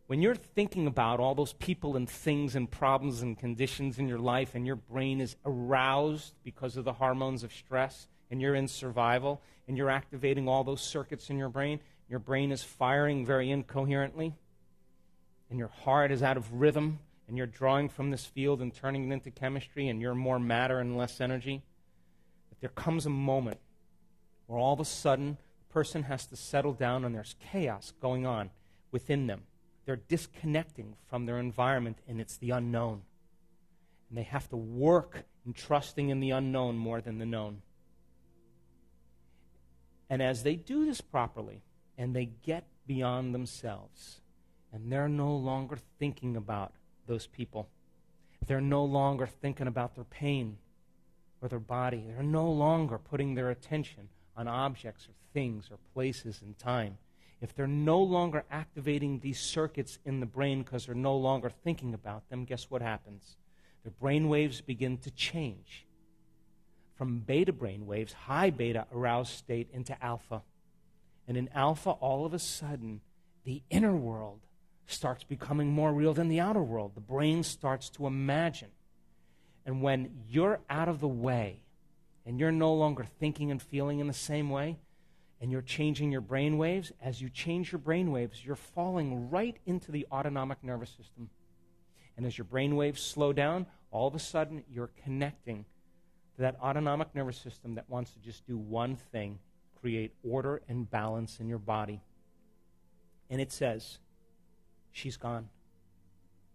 When you're thinking about all those people and things and problems and conditions in your life, and your brain is aroused because of the hormones of stress, and you're in survival, and you're activating all those circuits in your brain is firing very incoherently, and your heart is out of rhythm, and you're drawing from this field and turning it into chemistry, and you're more matter and less energy, that there comes a moment where all of a sudden the person has to settle down and there's chaos going on within them. They're disconnecting from their environment, and it's the unknown. And they have to work in trusting in the unknown more than the known. And as they do this properly, and they get beyond themselves, and they're no longer thinking about those people, they're no longer thinking about their pain or their body, they're no longer putting their attention on objects or things or places and time. If they're no longer activating these circuits in the brain because they're no longer thinking about them, guess what happens? Their brain waves begin to change from beta brain waves, high beta aroused state, into alpha. And in alpha, all of a sudden, the inner world starts becoming more real than the outer world. The brain starts to imagine. And when you're out of the way and you're no longer thinking and feeling in the same way, and you're changing your brain waves, as you change your brain waves, you're falling right into the autonomic nervous system. And as your brain waves slow down, all of a sudden you're connecting to that autonomic nervous system that wants to just do one thing, create order and balance in your body. And it says, she's gone.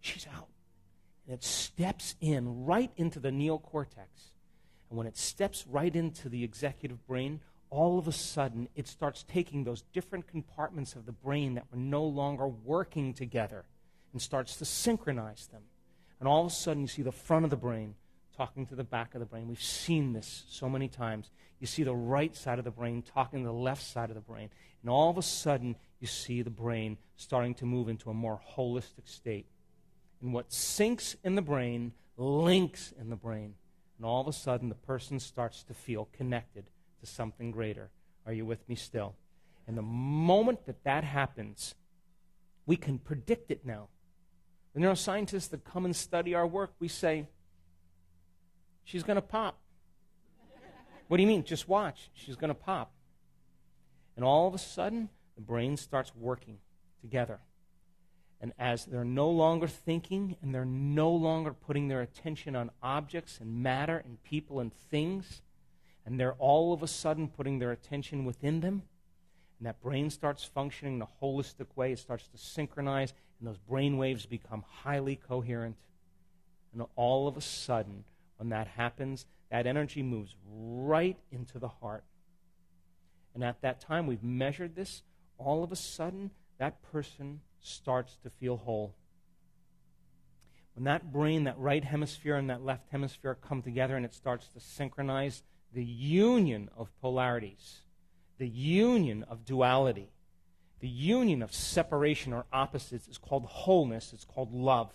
She's out. And it steps in right into the neocortex. And when it steps right into the executive brain, all of a sudden, it starts taking those different compartments of the brain that were no longer working together and starts to synchronize them. And all of a sudden, you see the front of the brain talking to the back of the brain. We've seen this so many times. You see the right side of the brain talking to the left side of the brain. And all of a sudden, you see the brain starting to move into a more holistic state. And what sinks in the brain links in the brain. And all of a sudden, the person starts to feel connected to something greater. Are you with me still? And the moment that that happens, we can predict it now. The neuroscientists that come and study our work, we say, she's going to pop. What do you mean? Just watch. She's going to pop. And all of a sudden, the brain starts working together. And as they're no longer thinking and they're no longer putting their attention on objects and matter and people and things, and they're all of a sudden putting their attention within them, and that brain starts functioning in a holistic way, it starts to synchronize, and those brain waves become highly coherent. And all of a sudden, when that happens, that energy moves right into the heart. And at that time, we've measured this, all of a sudden, that person starts to feel whole. When that brain, that right hemisphere and that left hemisphere come together and it starts to synchronize, the union of polarities, the union of duality, the union of separation or opposites is called wholeness, it's called love.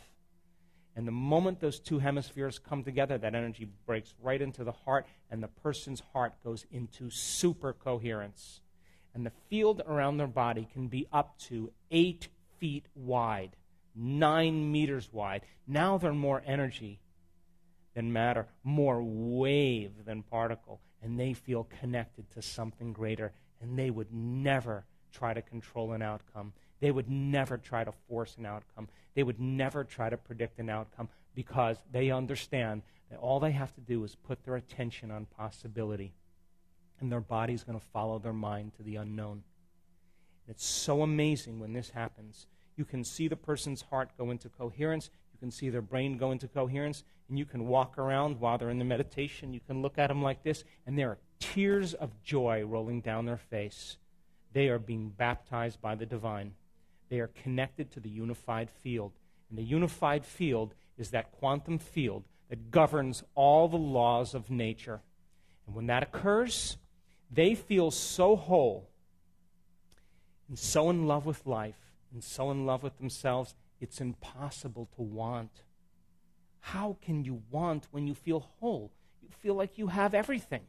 And the moment those two hemispheres come together, that energy breaks right into the heart, and the person's heart goes into super coherence. And the field around their body can be up to 8 feet wide, 9 meters wide. Now they're more energy than matter, more wave than particle, and they feel connected to something greater, and they would never try to control an outcome. They would never try to force an outcome. They would never try to predict an outcome because they understand that all they have to do is put their attention on possibility, and their body's going to follow their mind to the unknown. It's so amazing when this happens. You can see the person's heart go into coherence. You can see their brain go into coherence, and you can walk around while they're in the meditation. You can look at them like this, and there are tears of joy rolling down their face. They are being baptized by the divine. They are connected to the unified field. And the unified field is that quantum field that governs all the laws of nature. And when that occurs, they feel so whole and so in love with life and so in love with themselves, it's impossible to want. How can you want when you feel whole? You feel like you have everything.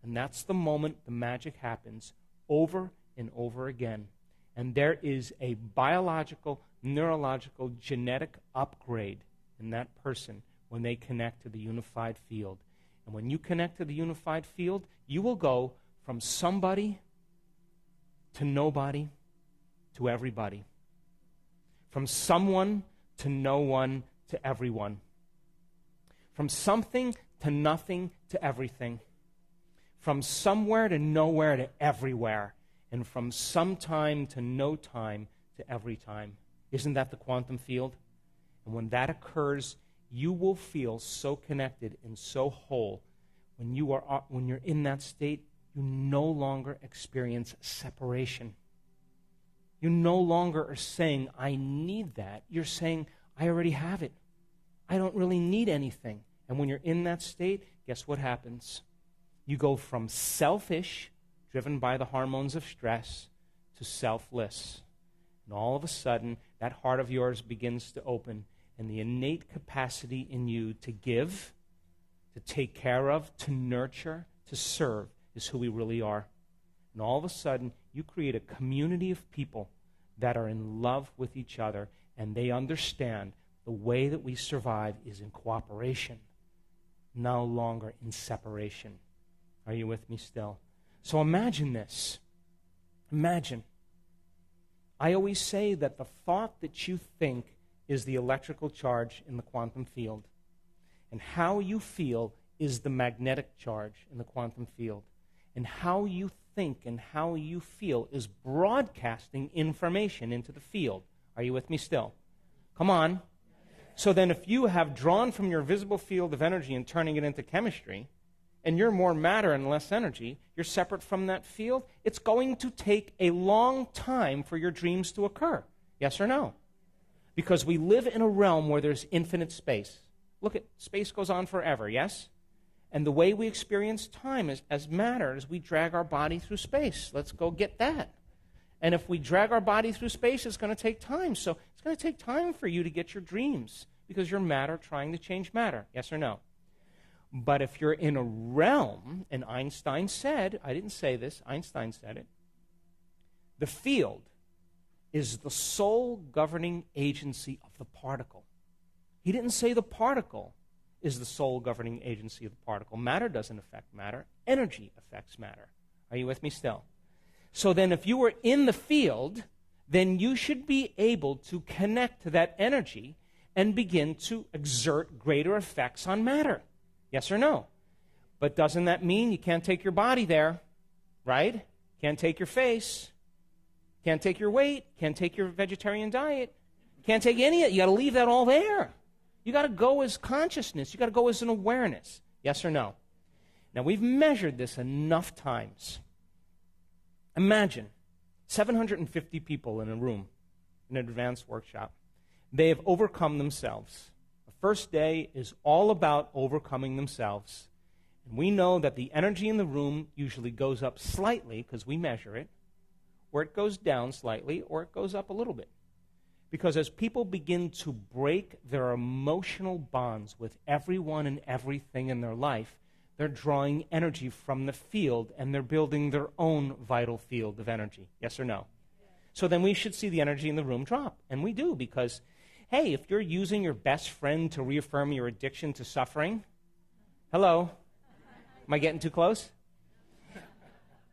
And that's the moment the magic happens over and over again. And there is a biological, neurological, genetic upgrade in that person when they connect to the unified field. And when you connect to the unified field, you will go from somebody to nobody to everybody. From someone to no one to everyone. From something to nothing to everything. From somewhere to nowhere to everywhere. And from some time to no time to every time. Isn't that the quantum field? And when that occurs, you will feel so connected and so whole. When you're in that state, you no longer experience separation. You no longer are saying, I need that. You're saying, I already have it. I don't really need anything. And when you're in that state, guess what happens? You go from selfish, driven by the hormones of stress, to selfless. And all of a sudden, that heart of yours begins to open, and the innate capacity in you to give, to take care of, to nurture, to serve is who we really are. And all of a sudden, you create a community of people that are in love with each other, and they understand the way that we survive is in cooperation, no longer in separation. Are you with me still? So imagine this. Imagine. I always say that the thought that you think is the electrical charge in the quantum field. And how you feel is the magnetic charge in the quantum field. And how you think and how you feel is broadcasting information into the field. Are you with me still? Come on. So then if you have drawn from your visible field of energy and turning it into chemistry, and you're more matter and less energy, you're separate from that field, it's going to take a long time for your dreams to occur. Yes or no? Because we live in a realm where there's infinite space. Look at, space goes on forever, yes? And the way we experience time is, as matter is we drag our body through space. Let's go get that. And if we drag our body through space, it's going to take time. So it's going to take time for you to get your dreams because you're matter trying to change matter. Yes or no? But if you're in a realm, and Einstein said, I didn't say this, Einstein said it, the field is the sole governing agency of the particle. He didn't say the particle is the sole governing agency of the particle. Matter doesn't affect matter. Energy affects matter. Are you with me still? So then if you were in the field, then you should be able to connect to that energy and begin to exert greater effects on matter. Yes or no? But doesn't that mean you can't take your body there, right? Can't take your face. Can't take your weight. Can't take your vegetarian diet. Can't take any of it. You got to leave that all there. You got to go as consciousness. You got to go as an awareness. Yes or no? Now, we've measured this enough times. Imagine 750 people in a room, in an advanced workshop. They have overcome themselves. The first day is all about overcoming themselves. And we know that the energy in the room usually goes up slightly, because we measure it, or it goes down slightly, or it goes up a little bit. Because as people begin to break their emotional bonds with everyone and everything in their life, they're drawing energy from the field, and they're building their own vital field of energy. Yes or no? Yeah. So then we should see the energy in the room drop. And we do, because, hey, if you're using your best friend to reaffirm your addiction to suffering, hello? Am I getting too close?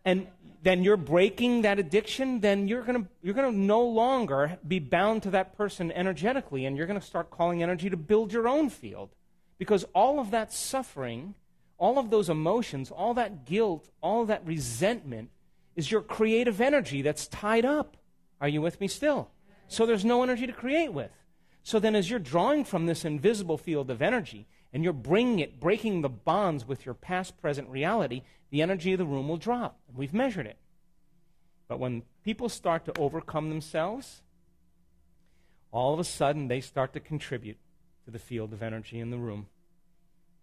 And then you're breaking that addiction, then you're gonna no longer be bound to that person energetically, and you're going to start calling energy to build your own field. Because all of that suffering, all of those emotions, all that guilt, all that resentment is your creative energy that's tied up. Are you with me still? So there's no energy to create with. So then as you're drawing from this invisible field of energy, and you're breaking the bonds with your past, present reality, the energy of the room will drop. We've measured it. But when people start to overcome themselves, all of a sudden they start to contribute to the field of energy in the room.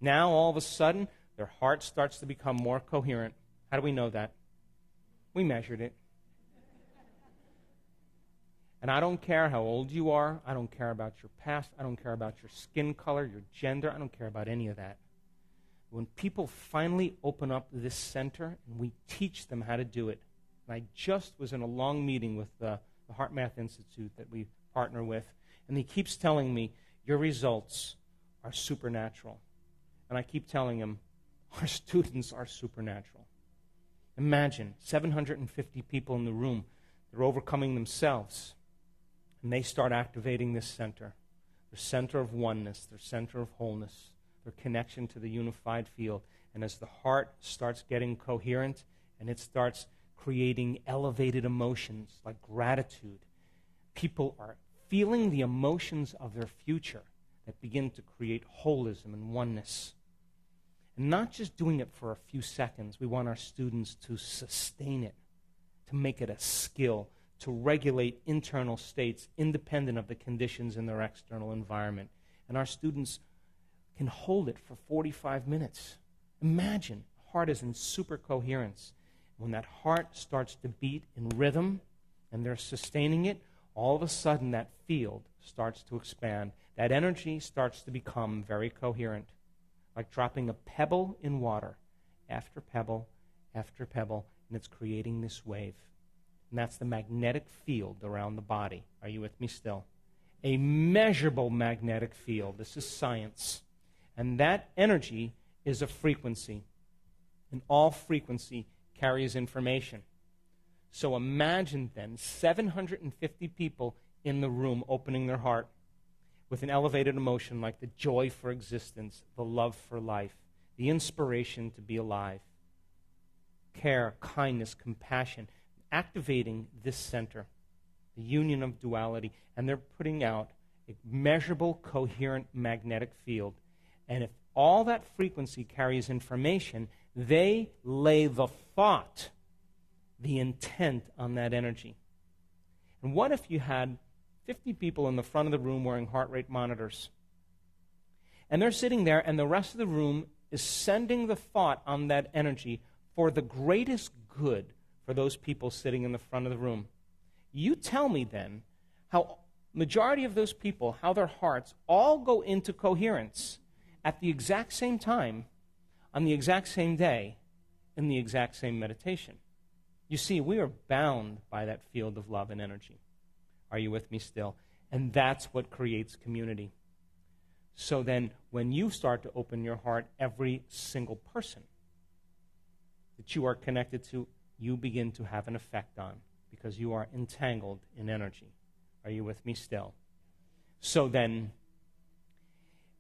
Now, all of a sudden, their heart starts to become more coherent. How do we know that? We measured it. And I don't care how old you are. I don't care about your past. I don't care about your skin color, your gender. I don't care about any of that. When people finally open up this center and we teach them how to do it, and I just was in a long meeting with the Heart Math Institute that we partner with, and he keeps telling me, your results are supernatural. And I keep telling him, our students are supernatural. Imagine 750 people in the room. They're overcoming themselves. And they start activating this center, their center of oneness, their center of wholeness, their connection to the unified field. And as the heart starts getting coherent and it starts creating elevated emotions like gratitude, people are feeling the emotions of their future that begin to create holism and oneness. And not just doing it for a few seconds. We want our students to sustain it, to make it a skill, to regulate internal states independent of the conditions in their external environment. And our students can hold it for 45 minutes. Imagine, heart is in super coherence. When that heart starts to beat in rhythm and they're sustaining it, all of a sudden that field starts to expand. That energy starts to become very coherent, like dropping a pebble in water, after pebble, and it's creating this wave. And that's the magnetic field around the body. Are you with me still? A measurable magnetic field. This is science. And that energy is a frequency. And all frequency carries information. So imagine then 750 people in the room opening their heart with an elevated emotion like the joy for existence, the love for life, the inspiration to be alive, care, kindness, compassion, activating this center, the union of duality, and they're putting out a measurable, coherent magnetic field. And if all that frequency carries information. They lay the thought, the intent on that energy. And what if you had 50 people in the front of the room wearing heart rate monitors? And they're sitting there, and the rest of the room is sending the thought on that energy for the greatest good for those people sitting in the front of the room. You tell me then how majority of those people, how their hearts all go into coherence at the exact same time, on the exact same day, in the exact same meditation. You see, we are bound by that field of love and energy. Are you with me still? And that's what creates community. So then, when you start to open your heart, every single person that you are connected to, you begin to have an effect on, because you are entangled in energy. Are you with me still? So then,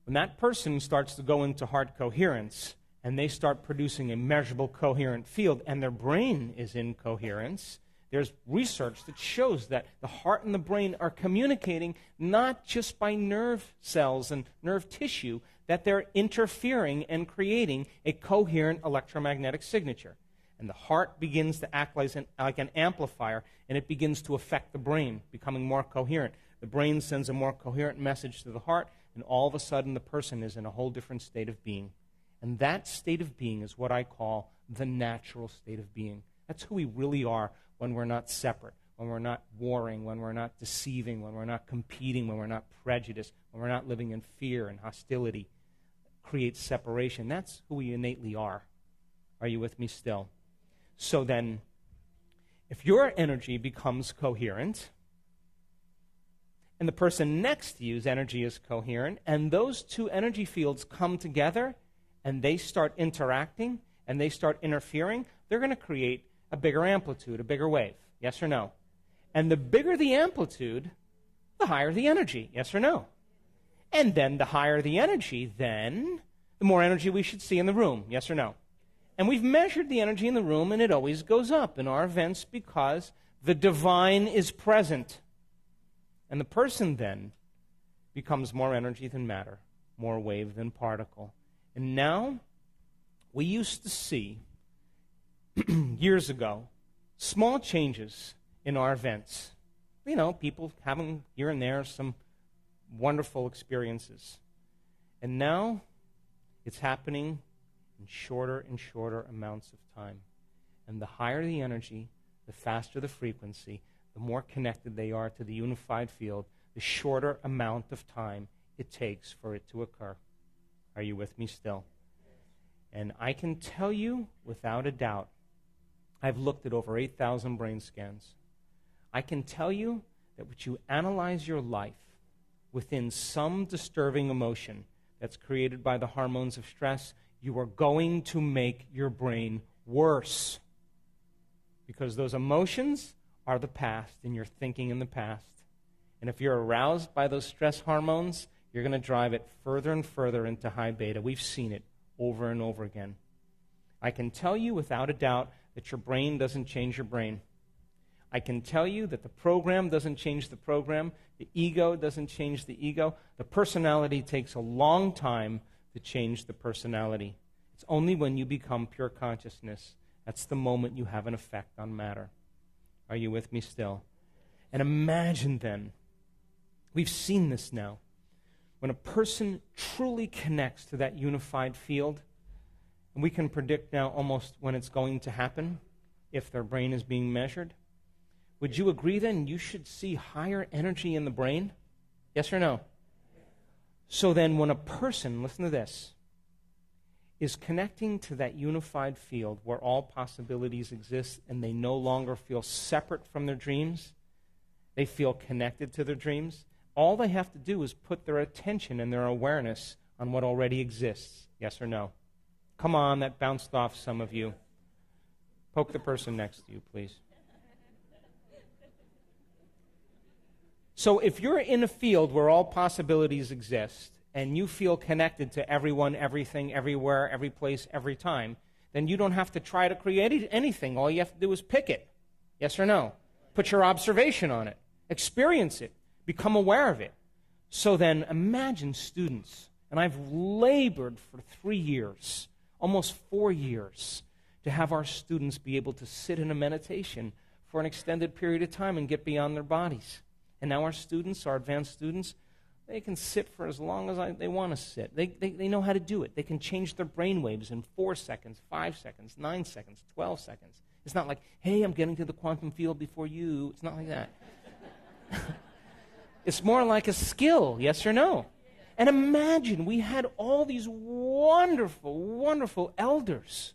when that person starts to go into heart coherence, and they start producing a measurable coherent field, and their brain is in coherence, there's research that shows that the heart and the brain are communicating not just by nerve cells and nerve tissue, that they're interfering and creating a coherent electromagnetic signature. And the heart begins to act like an amplifier, and it begins to affect the brain, becoming more coherent. The brain sends a more coherent message to the heart, and all of a sudden the person is in a whole different state of being. And that state of being is what I call the natural state of being. That's who we really are when we're not separate, when we're not warring, when we're not deceiving, when we're not competing, when we're not prejudiced, when we're not living in fear and hostility. Creates separation. That's who we innately are. Are you with me still? So then, if your energy becomes coherent, and the person next to you's energy is coherent, and those two energy fields come together, and they start interacting, and they start interfering, they're going to create a bigger amplitude, a bigger wave. Yes or no? And the bigger the amplitude, the higher the energy. Yes or no? And then the higher the energy, then the more energy we should see in the room. Yes or no? And we've measured the energy in the room, and it always goes up in our events because the divine is present. And the person then becomes more energy than matter, more wave than particle. And now, we used to see, years ago, small changes in our events. You know, people having here and there some wonderful experiences. And now, it's happening in shorter and shorter amounts of time. And the higher the energy, the faster the frequency, the more connected they are to the unified field, the shorter amount of time it takes for it to occur. Are you with me still? And I can tell you without a doubt, I've looked at over 8,000 brain scans. I can tell you that when you analyze your life within some disturbing emotion that's created by the hormones of stress, you are going to make your brain worse. Because those emotions are the past, and you're thinking in the past. And if you're aroused by those stress hormones, you're going to drive it further and further into high beta. We've seen it over and over again. I can tell you without a doubt that your brain doesn't change your brain. I can tell you that the program doesn't change the program. The ego doesn't change the ego. The personality takes a long time to change the personality. It's only when you become pure consciousness. That's the moment you have an effect on matter. Are you with me still? And imagine then, we've seen this now, when a person truly connects to that unified field, and we can predict now almost when it's going to happen, if their brain is being measured, would you agree then you should see higher energy in the brain? Yes or no? So then when a person, listen to this, is connecting to that unified field where all possibilities exist and they no longer feel separate from their dreams, they feel connected to their dreams, all they have to do is put their attention and their awareness on what already exists. Yes or no? Come on, that bounced off some of you. Poke the person next to you, please. So if you're in a field where all possibilities exist, and you feel connected to everyone, everything, everywhere, every place, every time, then you don't have to try to create anything. All you have to do is pick it. Yes or no? Put your observation on it. Experience it. Become aware of it. So then imagine students, and And I've labored for 3 years, almost 4 years, to have our students be able to sit in a meditation for an extended period of time and get beyond their bodies. And now our students, our advanced students, they can sit for as long as they want to sit. They know how to do it. They can change their brain waves in 4 seconds, 5 seconds, 9 seconds, 12 seconds. It's not like, hey, I'm getting to the quantum field before you. It's not like that. It's more like a skill, yes or no? And imagine, we had all these wonderful, wonderful elders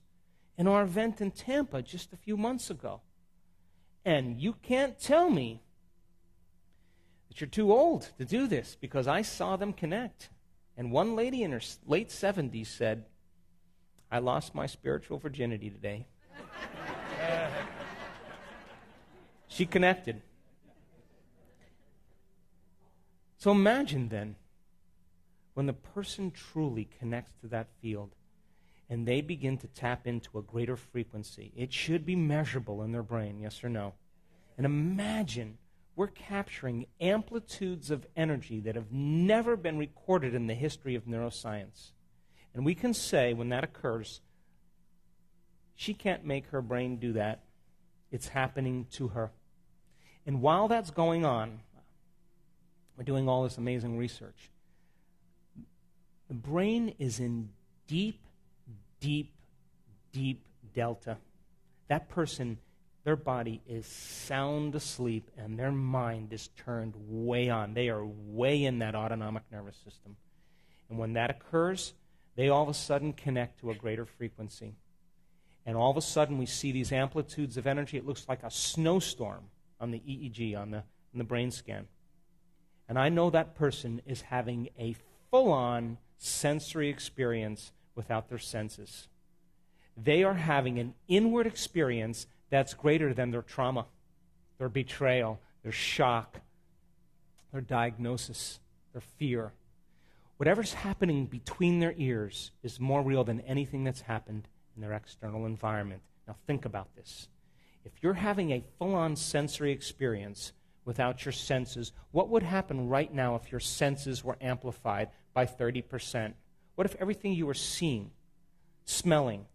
in our event in Tampa just a few months ago. And you can't tell me that you're too old to do this, because I saw them connect. And one lady in her late 70s said, I lost my spiritual virginity today. She connected. So imagine then, when the person truly connects to that field and they begin to tap into a greater frequency, it should be measurable in their brain, yes or no? And imagine we're capturing amplitudes of energy that have never been recorded in the history of neuroscience. And we can say, when that occurs, she can't make her brain do that. It's happening to her. And while that's going on, we're doing all this amazing research. The brain is in deep, deep, deep delta. That person, their body is sound asleep and their mind is turned way on. They are way in that autonomic nervous system. And when that occurs, they all of a sudden connect to a greater frequency. And all of a sudden we see these amplitudes of energy. It looks like a snowstorm on the EEG, on the brain scan. And I know that person is having a full-on sensory experience without their senses. They are having an inward experience that's greater than their trauma, their betrayal, their shock, their diagnosis, their fear. Whatever's happening between their ears is more real than anything that's happened in their external environment. Now think about this. If you're having a full-on sensory experience without your senses, what would happen right now if your senses were amplified by 30%? What if everything you were seeing, smelling,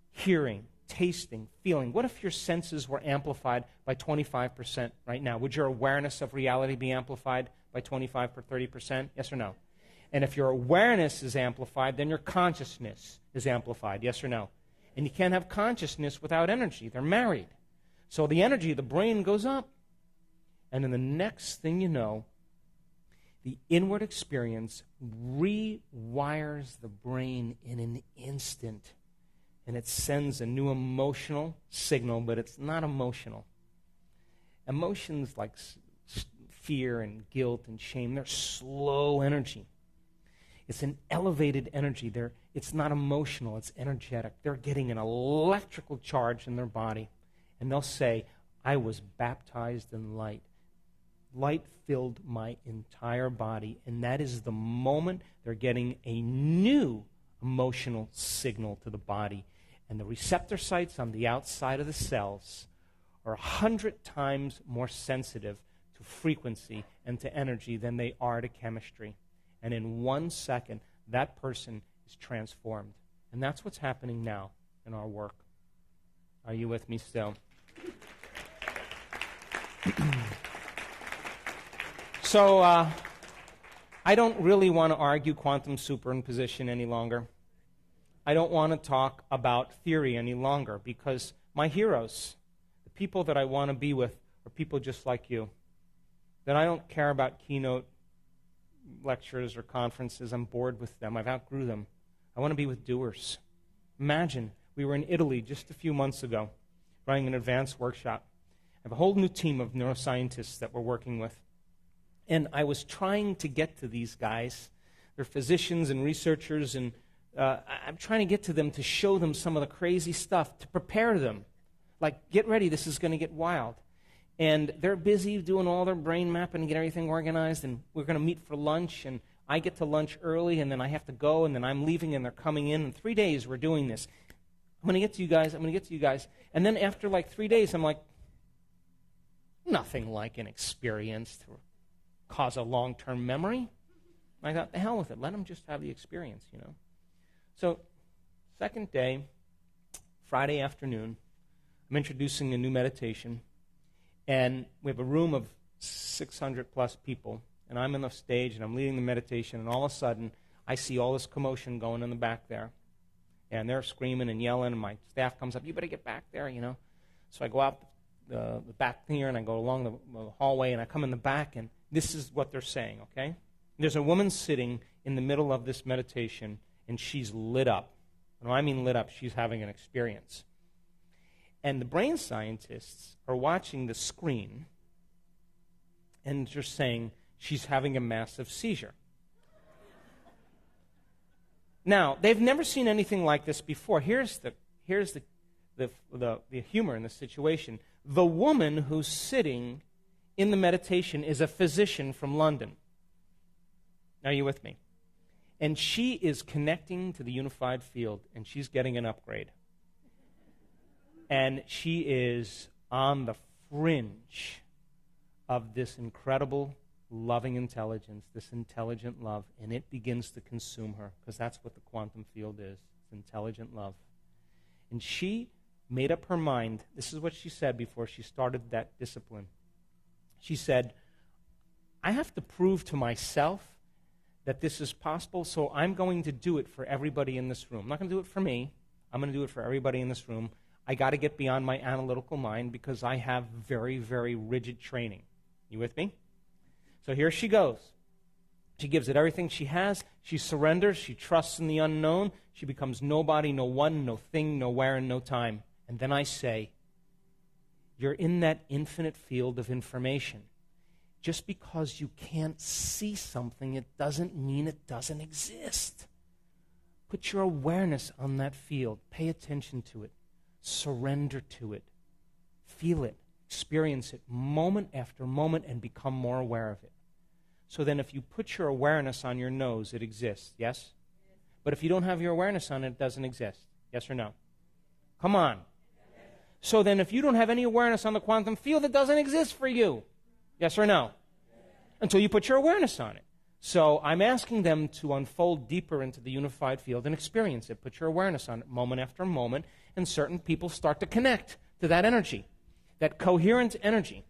hearing, tasting, feeling, what if your senses were amplified by 25% right now? Would your awareness of reality be amplified by 25 or 30%? Yes or no? And if your awareness is amplified, then your consciousness is amplified. Yes or no? And you can't have consciousness without energy. They're married. So the energy of the brain goes up. And then the next thing you know, the inward experience rewires the brain in an instant. And it sends a new emotional signal, but it's not emotional. Emotions like fear and guilt and shame, they're slow energy. It's an elevated energy. It's not emotional, it's energetic. They're getting an electrical charge in their body. And they'll say, I was baptized in light. Light filled my entire body. And that is the moment they're getting a new emotional signal to the body. And the receptor sites on the outside of the cells are 100 times more sensitive to frequency and to energy than they are to chemistry. And in 1 second, that person is transformed. And that's what's happening now in our work. Are you with me still? So, I don't really want to argue quantum superimposition any longer. I don't want to talk about theory any longer, because my heroes, the people that I want to be with, are people just like you. That I don't care about keynote lectures or conferences. I'm bored with them. I've outgrew them. I want to be with doers. Imagine, we were in Italy just a few months ago running an advanced workshop. I have a whole new team of neuroscientists that we're working with. And I was trying to get to these guys. They're physicians and researchers, and I'm trying to get to them to show them some of the crazy stuff, to prepare them. Like, get ready, this is going to get wild. And they're busy doing all their brain mapping and get everything organized, and we're going to meet for lunch, and I get to lunch early, and then I have to go, and then I'm leaving, and they're coming in. In 3 days, we're doing this. I'm going to get to you guys. And then after like 3 days, I'm like, nothing like an experience to cause a long-term memory. I thought, the hell with it. Let them just have the experience, So, second day, Friday afternoon, I'm introducing a new meditation, and we have a room of 600 plus people, and I'm on the stage, and I'm leading the meditation, and all of a sudden, I see all this commotion going in the back there, and they're screaming and yelling, and my staff comes up, you better get back there, So I go out the back here, and I go along the hallway, and I come in the back, and this is what they're saying, okay? There's a woman sitting in the middle of this meditation, and she's lit up. And when I mean lit up, she's having an experience. And the brain scientists are watching the screen, and they're saying she's having a massive seizure. Now, they've never seen anything like this before. Here's the humor in the situation. The woman who's sitting in the meditation is a physician from London. Are you with me? And she is connecting to the unified field, and she's getting an upgrade. And she is on the fringe of this incredible, loving intelligence, this intelligent love, and it begins to consume her, because that's what the quantum field is. It's intelligent love. And she made up her mind. This is what she said before she started that discipline. She said, I have to prove to myself that this is possible, so I'm going to do it for everybody in this room. I'm not going to do it for me. I'm going to do it for everybody in this room. I got to get beyond my analytical mind because I have very, very rigid training. You with me? So here she goes. She gives it everything she has. She surrenders. She trusts in the unknown. She becomes nobody, no one, no thing, nowhere, and no time. And then I say, you're in that infinite field of information. Just because you can't see something, it doesn't mean it doesn't exist. Put your awareness on that field. Pay attention to it. Surrender to it. Feel it. Experience it moment after moment and become more aware of it. So then if you put your awareness on your nose, it exists, yes? But if you don't have your awareness on it, it doesn't exist. Yes or no? Come on. So then if you don't have any awareness on the quantum field, it doesn't exist for you. Yes or no? Until you put your awareness on it. So I'm asking them to unfold deeper into the unified field and experience it. Put your awareness on it moment after moment, and certain people start to connect to that energy, that coherent energy.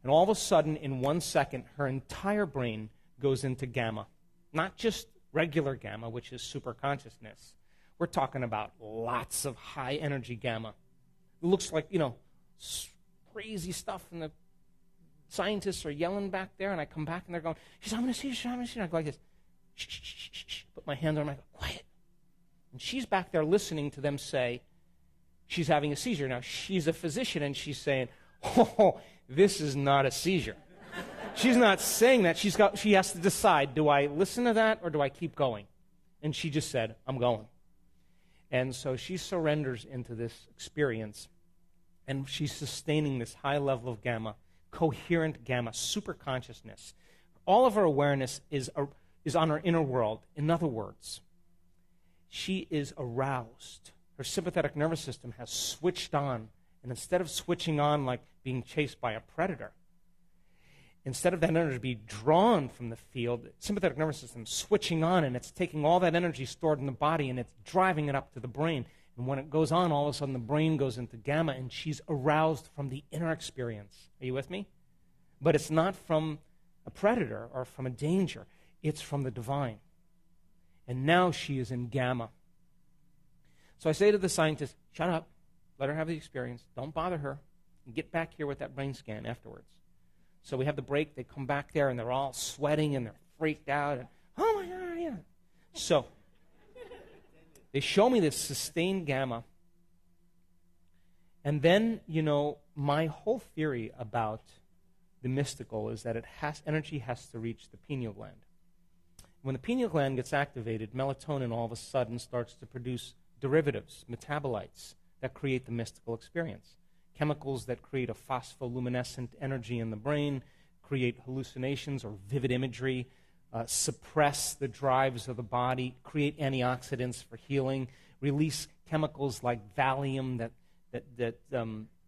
And all of a sudden, in 1 second, her entire brain goes into gamma. Not just regular gamma, which is superconsciousness. We're talking about lots of high energy gamma. It looks like, crazy stuff, and the scientists are yelling back there, and I come back, and they're going, I'm going to see you, I'm going to see you. I go like this, shh, shh, shh, shh, shh. Put my hand on her, I go, quiet. And she's back there listening to them say she's having a seizure. Now, she's a physician, and she's saying, oh, this is not a seizure. She's not saying that. She has to decide, do I listen to that or do I keep going? And she just said, I'm going. And so she surrenders into this experience, and she's sustaining this high level of gamma, coherent gamma, super consciousness. All of her awareness is on her inner world. In other words, she is aroused. Her sympathetic nervous system has switched on, and instead of switching on like being chased by a predator, instead of that energy being drawn from the field, the sympathetic nervous system is switching on, and it's taking all that energy stored in the body, and it's driving it up to the brain. And when it goes on, all of a sudden the brain goes into gamma, and she's aroused from the inner experience. Are you with me? But it's not from a predator or from a danger. It's from the divine. And now she is in gamma. So I say to the scientist, shut up. Let her have the experience. Don't bother her. And get back here with that brain scan afterwards. So we have the break. They come back there, and they're all sweating, and they're freaked out. And, oh, my God, yeah. So they show me this sustained gamma. And then, my whole theory about the mystical is that energy has to reach the pineal gland. When the pineal gland gets activated, melatonin all of a sudden starts to produce derivatives, metabolites, that create the mystical experience. Chemicals that create a phospholuminescent energy in the brain, create hallucinations or vivid imagery, suppress the drives of the body, create antioxidants for healing, release chemicals like Valium that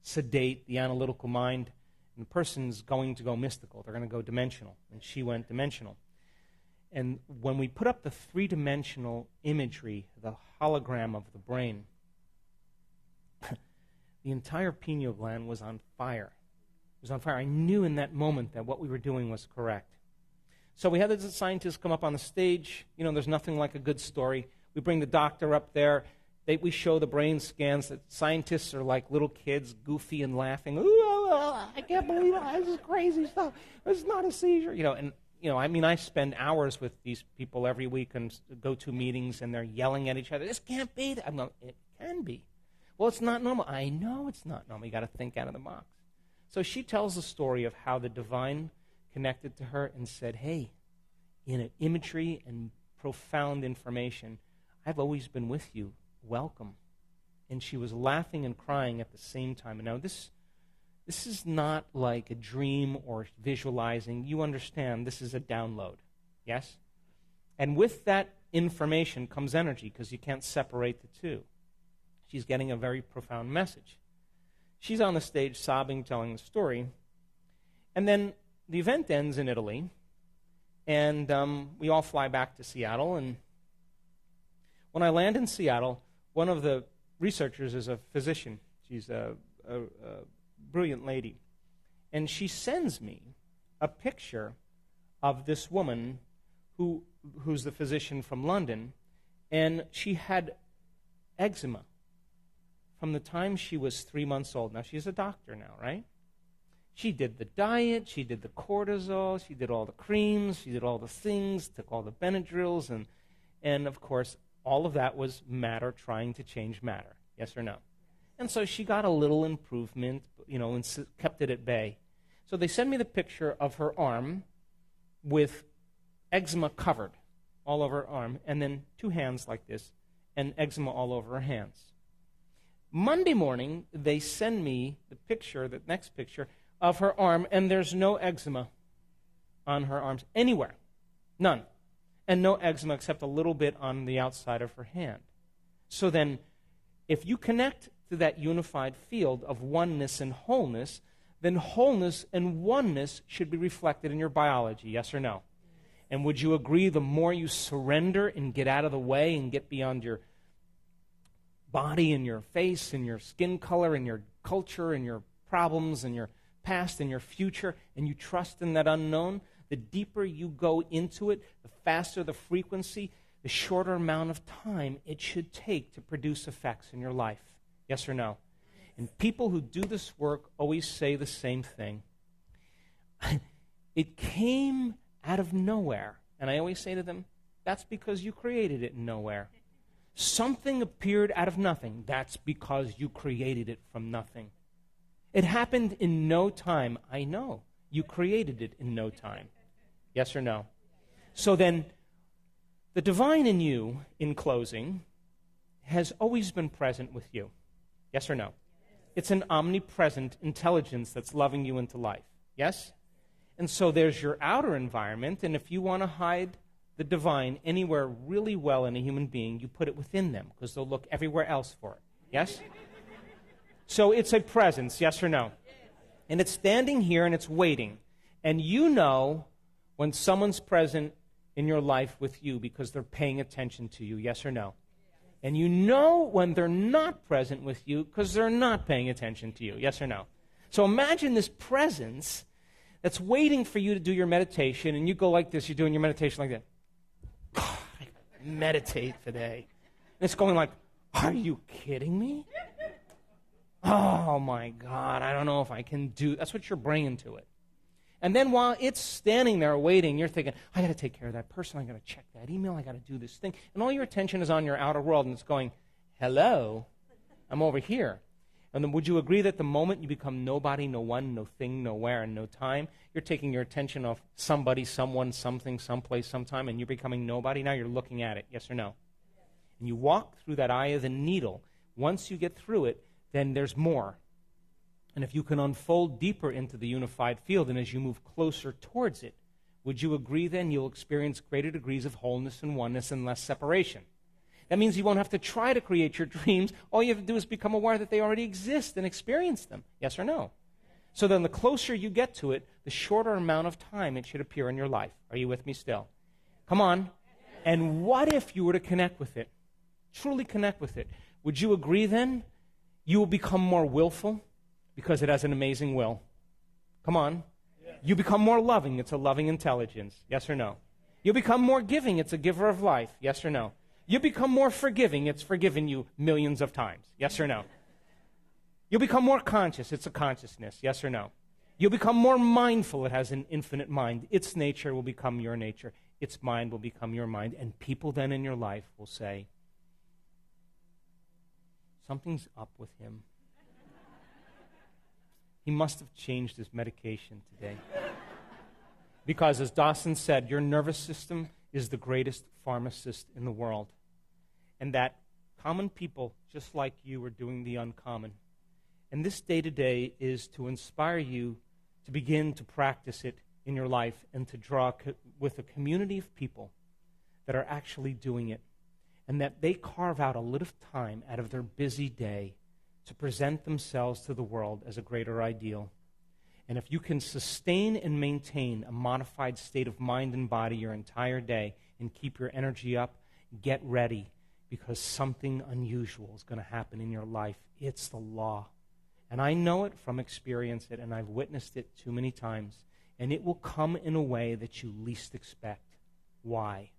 sedate the analytical mind. And the person's going to go mystical. They're going to go dimensional. And she went dimensional. And when we put up the three-dimensional imagery, the hologram of the brain, the entire pineal gland was on fire. It was on fire. I knew in that moment that what we were doing was correct. So we had the scientists come up on the stage. You know, there's nothing like a good story. We bring the doctor up there. We show the brain scans. That scientists are like little kids, goofy and laughing. Ooh, I can't believe it. This is crazy stuff. It's not a seizure. I mean, I spend hours with these people every week and go to meetings, and they're yelling at each other. This can't be. I'm going, it can be. Well, it's not normal. I know it's not normal. You got to think out of the box. So she tells the story of how the divine connected to her and said, hey, in imagery and profound information, I've always been with you. Welcome. And she was laughing and crying at the same time. And now this is not like a dream or visualizing. You understand this is a download. Yes? And with that information comes energy, because you can't separate the two. She's getting a very profound message. She's on the stage sobbing, telling the story. And then the event ends in Italy. And we all fly back to Seattle. And when I land in Seattle, one of the researchers is a physician. She's a brilliant lady. And she sends me a picture of this woman who's the physician from London. And she had eczema from the time she was 3 months old. Now, she's a doctor now, right? She did the diet, she did the cortisol, she did all the creams, she did all the things, took all the Benadryls, and of course, all of that was matter trying to change matter. Yes or no? And so she got a little improvement, and kept it at bay. So they sent me the picture of her arm with eczema covered all over her arm, and then 2 hands like this, and eczema all over her hands. Monday morning, they send me the next picture of her arm, and there's no eczema on her arms anywhere. None. And no eczema except a little bit on the outside of her hand. So then, if you connect to that unified field of oneness and wholeness, then wholeness and oneness should be reflected in your biology, yes or no? And would you agree the more you surrender and get out of the way and get beyond your body and your face and your skin color and your culture and your problems and your past and your future, and you trust in that unknown, the deeper you go into it, the faster the frequency, the shorter amount of time it should take to produce effects in your life. Yes or no? And people who do this work always say the same thing. It came out of nowhere. And I always say to them, that's because you created it in nowhere. Something appeared out of nothing. That's because you created it from nothing. It happened in no time. I know. You created it in no time. Yes or no? So then, the divine in you, in closing, has always been present with you. Yes or no? It's an omnipresent intelligence that's loving you into life. Yes? And so there's your outer environment, and if you want to hide the divine anywhere really well in a human being, you put it within them, because they'll look everywhere else for it. Yes? So it's a presence, yes or no? And it's standing here and it's waiting. And you know when someone's present in your life with you because they're paying attention to you, yes or no? And you know when they're not present with you because they're not paying attention to you, yes or no? So imagine this presence that's waiting for you to do your meditation, and you go like this, you're doing your meditation like that. I meditate today. And it's going like, are you kidding me? Oh my God, I don't know if I can do. That's what you're bringing to it. And then while it's standing there waiting, you're thinking, I got to take care of that person. I got to check that email. I got to do this thing. And all your attention is on your outer world, and it's going, hello, I'm over here. And then would you agree that the moment you become nobody, no one, no thing, nowhere, and no time, you're taking your attention off somebody, someone, something, someplace, sometime, and you're becoming nobody? Now you're looking at it, yes or no? And you walk through that eye of the needle. Once you get through it, then there's more. And if you can unfold deeper into the unified field, and as you move closer towards it, would you agree then you'll experience greater degrees of wholeness and oneness and less separation? That means you won't have to try to create your dreams. All you have to do is become aware that they already exist and experience them. Yes or no? So then the closer you get to it, the shorter amount of time it should appear in your life. Are you with me still? Come on. And what if you were to connect with it? Truly connect with it. Would you agree then? You will become more willful because it has an amazing will. Come on. You become more loving. It's a loving intelligence. Yes or no? You become more giving. It's a giver of life. Yes or no? You become more forgiving. It's forgiven you millions of times. Yes or no? You become more conscious. It's a consciousness. Yes or no? You'll become more mindful. It has an infinite mind. Its nature will become your nature. Its mind will become your mind. And people then in your life will say, something's up with him. He must have changed his medication today. Because as Dawson said, your nervous system is the greatest pharmacist in the world. And that common people just like you are doing the uncommon. And this day-to-day is to inspire you to begin to practice it in your life and to draw with a community of people that are actually doing it. And that they carve out a little time out of their busy day to present themselves to the world as a greater ideal. And if you can sustain and maintain a modified state of mind and body your entire day and keep your energy up, get ready, because something unusual is going to happen in your life. It's the law. And I know it from experience, and I've witnessed it too many times. And it will come in a way that you least expect. Why?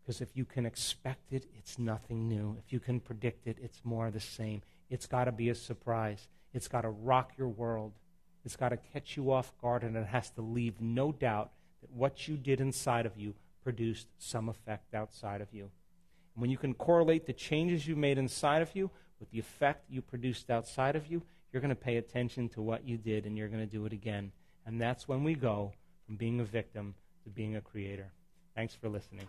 Because if you can expect it, it's nothing new. If you can predict it, it's more the same. It's got to be a surprise. It's got to rock your world. It's got to catch you off guard, and it has to leave no doubt that what you did inside of you produced some effect outside of you. And when you can correlate the changes you made inside of you with the effect you produced outside of you, you're going to pay attention to what you did, and you're going to do it again. And that's when we go from being a victim to being a creator. Thanks for listening.